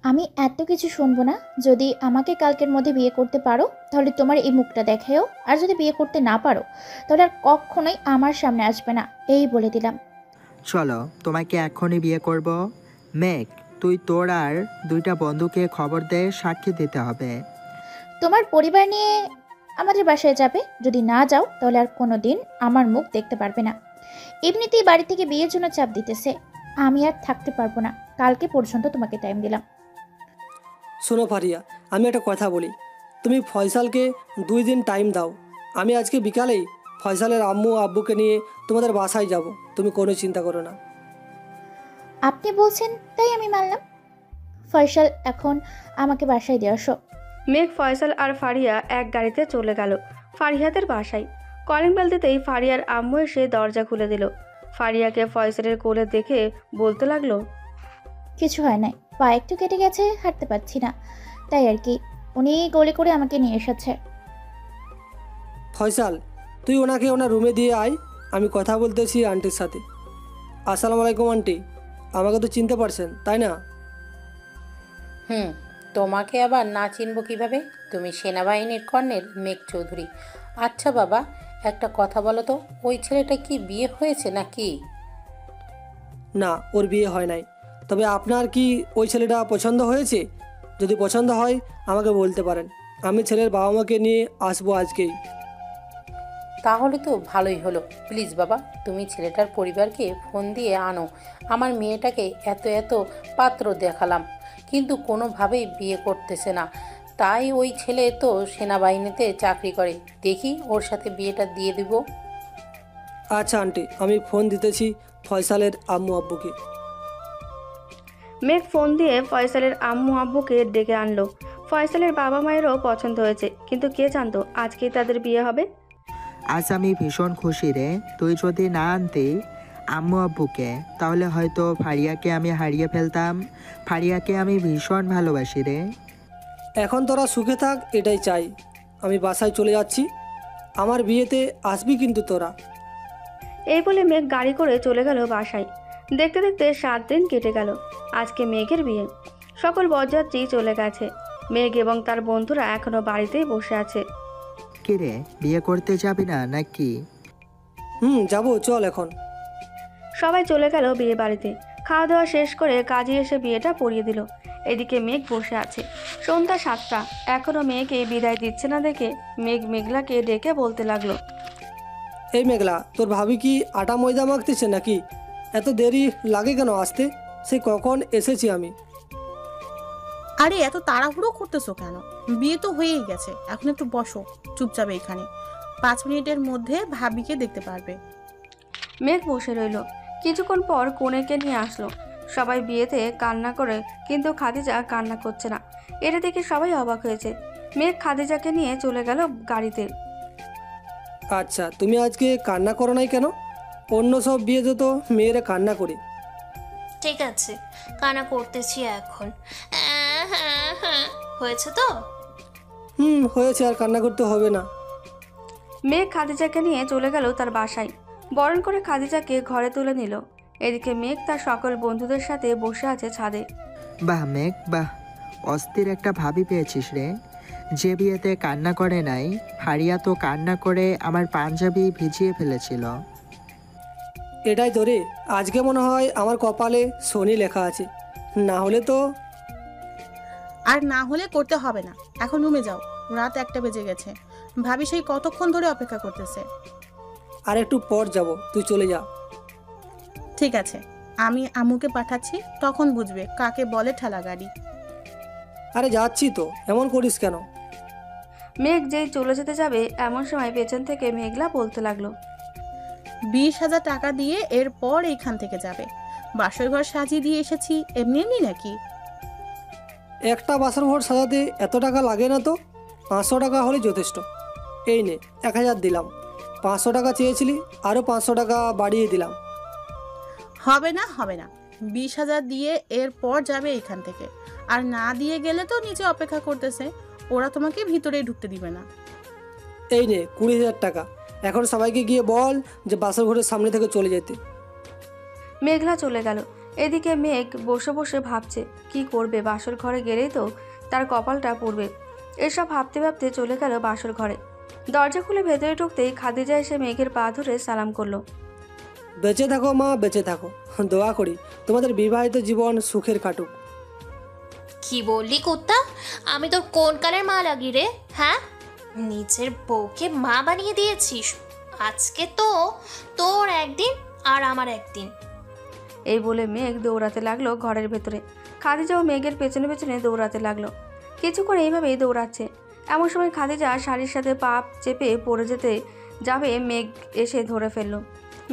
আমি এত কিছু শুনবো না। যদি আমাকে কালকের মধ্যে বিয়ে করতে পারো তাহলে তোমার এই মুখটা দেখাও, আর যদি বিয়ে করতে না পারো তাহলে আর কখনোই আমার সামনে আসবে না, এই বলে দিলাম। চলো, তোমাকে এখনই বিয়ে করব। মেঘ, তুই তোর আর 2টা বন্ধুকে খবর দে, সাক্ষী দিতে হবে। তোমার পরিবার নিয়ে আমাদের বাসায় যাবে। যদি না যাও তাহলে আর কোনো দিন আমার মুখ দেখতে পারবে না। এমনিতেই বাড়ি থেকে বিয়ের জন্য চাপ দিতেছে, আমি আর থাকতে পারবো না। কালকে পর্যন্ত তোমাকে টাইম দিলাম। শোনো ফারিয়া, আমি একটা কথা বলি। তুমি ফয়সালকে 2 দিন টাইম দাও। আমি আজকে বিকালেই ফয়সালের আম্মু আব্বুকে নিয়ে তোমাদের বাসায় যাব। তুমি কোনো চিন্তা করো না। আপনি বলছেন তাই আমি মানলাম। ফয়সাল, এখন আমাকে বাসায় দিয়ে আসো। মেঘ, ফয়সাল আর ফারিয়া এক গাড়িতে চলে গেল ফারিয়াদের বাসায়। কলিং বেল দিতেই ফারিয়ার আম্মু এসে দরজা খুলে দিল। ফারিয়াকে ফয়সালের কোলে দেখে বলতে লাগলো, কিছু হয় নাই, পা একটু কেটে গেছে, হাঁটতে পারছি না, তাই আর কি। উনি গলি করে আমাকে নিয়ে এসেছে। ফয়সাল, তুই ওনাকে ওনার রুমে দিয়ে আয়, আমি কথা বলতেছি আন্টির সাথে। আসসালামু আলাইকুম আন্টি, আমাকে তো চিনতে পারছেন তাই না? তোমাকে আবার না চিনব কিভাবে? তুমি সেনাবাহিনীর কর্নেল মেঘ চৌধুরী। আচ্ছা বাবা, একটা কথা বলো তো, ওই ছেলেটা কি বিয়ে হয়েছে নাকি? না, ওর বিয়ে হয় নাই। তবে আপনার কি ওই ছেলেটা পছন্দ হয়েছে? যদি পছন্দ হয় আমাকে বলতে পারেন, আমি ছেলের বাবা মাকে নিয়ে আসবো আজকেই। তাহলে তো ভালোই হলো। প্লিজ বাবা, তুমি ছেলেটার পরিবারকে ফোন দিয়ে আনো। আমার মেয়েটাকে এত এত পাত্র দেখালাম, কিন্তু কোনোভাবেই বিয়ে করতেছে না। তাই ওই ছেলে তো সেনাবাহিনীতে চাকরি করে, দেখি ওর সাথে বিয়েটা দিয়ে দিব। আচ্ছা আন্টি, আমি ফোন দিতেছি ফয়সালের আম্মু আব্বুকে। মেঘ ফোন দিয়ে ফয়সালের আম্মু আব্বুকে ডেকে আনলো। ফয়সালের বাবা মায়েরও পছন্দ হয়েছে, কিন্তু কে জানতো আজকেই তাদের বিয়ে হবে। আজ আমি ভীষণ খুশি রে। তুই যদি না আনতে আম্মু আব্বুকে, তাহলে হয়তো ফারিয়াকে আমি হারিয়ে ফেলতাম। ফারিয়াকে আমি ভীষণ ভালোবাসি রে। এখন তোরা সুখে থাক, এটাই চাই। আমি বাসায় চলে যাচ্ছি, আমার বিয়েতে আসবি কিন্তু তোরা। এই বলে মেঘ গাড়ি করে চলে গেল বাসায়। দেখতে দেখতে 7 দিন কেটে গেল। আজকে মেঘের বিয়ে। সকল বরযাত্রী চলে গেছে। মেঘ এবং তার বন্ধুরা এখনো বাড়িতেই বসে আছে। কি রে, বিয়ে করতে যাবি না নাকি? যাবো, চল এখন। সবাই চলে গেল বিয়ে বাড়িতে। খাওয়া দাওয়া শেষ করে কাজী এসে বিয়েটা পড়িয়ে দিল। এদিকে মেঘ বসে আছে। সন্ধ্যা 7টা, এখনো মেয়েকে বিদায় দিচ্ছে না দেখে মেঘ মেঘলাকে ডেকে বলতে লাগলো, এই মেঘলা, তোর ভাবি কি আটা ময়দা মাখতেছে নাকি? এত দেরি লাগে কেন আসতে? সে কখন এসেছি আমি। আরে এত তাড়াহুড়ো করতেছো কেন? বিয়ে তো হয়েই গেছে, এখন একটু বসো চুপচাপ এখানে। 5 মিনিটের মধ্যে ভাবিকে দেখতে পারবে। মেঘ বসে রইল। কিছুক্ষণ পর কনেকে নিয়ে আসলো। সবাই বিয়েতে কান্না করে, কিন্তু খাদিজা কান্না করছে না। এটা দেখে সবাই অবাক হয়েছে। মেঘ খাদিজাকে নিয়ে চলে গেল গাড়িতে। আচ্ছা, তুমি আজকে কান্না করো নাই কেন? অন্য সব বিয়েতে তো মেয়েরা কান্না করে। ঠিক আছে, কান্না করতেছি এখন। হয়েছে তো? হয়েছে, আর কান্না করতে হবে না। মেঘ খাদিজাকে নিয়ে চলে গেল তার বাসায়। বরণ করে খাদিজাকে ঘরে তুলে নিল। এদিকে মেঘ তার সকল বন্ধুদের সাথে বসে আছে ছাদে। বাহ মেঘ, বাহ, অস্থির একটা ভাবি পেয়েছিস রে। যে বিয়েতে কান্না করে নাই, ফারিয়া তো কান্না করে আমার পাঞ্জাবি ভিজিয়ে ফেলেছিল। এটাই তো রে, আজকে মনে হয় আমার কপালে শনি লেখা আছে, না হলে তো। আর না হলে করতে হবে না, এখন রুমে যাও, রাত 1টা বেজে গেছে। ভাবি সেই কতক্ষণ ধরে অপেক্ষা করতেছে। আর একটু পর যাব, তুই চলে যা। ঠিক আছে, আমি আম্মুকে পাঠাচ্ছি, তখন বুঝবে কাকে বলে ঠেলা গাড়ি। আরে যাচ্ছি তো, এমন করিস কেন? মেঘ যেই চলে যেতে যাবে এমন সময় পেছন থেকে মেঘলা বলতে লাগলো, 20,000 টাকা দিয়ে এরপর এইখান থেকে যাবে। বাসর ঘর সাজিয়ে দিয়ে এসেছি এমনি এমনি নাকি? একটা বাসর ঘর সাজাতে এত টাকা লাগে না তো, 500 টাকা হলে যথেষ্ট। এই নে 1000 দিলাম, 500 টাকা চেয়েছিলি, আরও 500 টাকা বাড়িয়ে দিলাম। হবে না হবে না, 20,000 দিয়ে এরপর যাবে এখান থেকে। আর না দিয়ে গেলে তো নিচে অপেক্ষা করতেছে, ওরা তোমাকে ভিতরে ঢুকতে দিবে না। এই নে 20,000 টাকা, এখন সবাইকে গিয়ে বল যে বাসর ঘরের সামনে থেকে চলে যেতে। মেঘলা চলে গেল। এদিকে মেঘ বসে বসে ভাবছে কি করবে, বাসর ঘরে গেলেই তো তার কপালটা পড়বে। এসব ভাবতে ভাবতে চলে গেল বাসর ঘরে। দরজা খুলে ভেতরে ঢুকতেই খাদিজা এসে মেঘের পা ধরে সালাম করলো। বেঁচে থাকো মা, বেঁচে থাকো, দোয়া করি তোমাদের বিবাহিত জীবন সুখের কাটুক। কি বললি কুত্তা? আমি তোর কোন কালের মা লাগি রে? হ্যাঁ, নিজের বউকে মা বানিয়ে দিয়েছিস। আজকে তো তোর একদিন আর আমার একদিন। এই বলে মেঘ দৌড়াতে লাগলো ঘরের ভেতরে। খাদিজাও মেঘের পেছনে পেছনে দৌড়াতে লাগলো। কিছুক্ষণ এইভাবেই দৌড়াচ্ছে। এমন সময় খাদিজা শাড়ির সাথে পা চেপে পড়ে যেতে যাবে, মেঘ এসে ধরে ফেললো।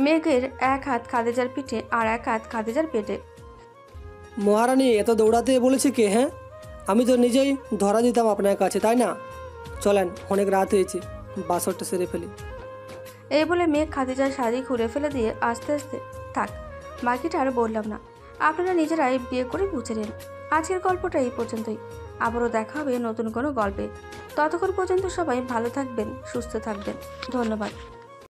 মেঘের এক হাত খাদিজার পিঠে আর এক হাত খাদিজার পেটে। মহারানী, এত দৌড়াতে বলেছে কে? হ্যাঁ, আমি তো নিজেই ধরা দিতাম আপনার কাছে, তাই না? চলেন, অনেক রাত হয়েছে, বাসরটা সেরে ফেলি। এই বলে মেঘ খাদিজার শাড়ি খুলে ফেলে দিয়ে আস্তে আস্তে, থাক বাকিটা আর বললাম না, আপনারা নিজেরাই বিয়ে করে বুঝে নিন। আজকের গল্পটা এই পর্যন্তই। আবারও দেখা হবে নতুন কোনো গল্পে। ততক্ষণ পর্যন্ত সবাই ভালো থাকবেন, সুস্থ থাকবেন। ধন্যবাদ।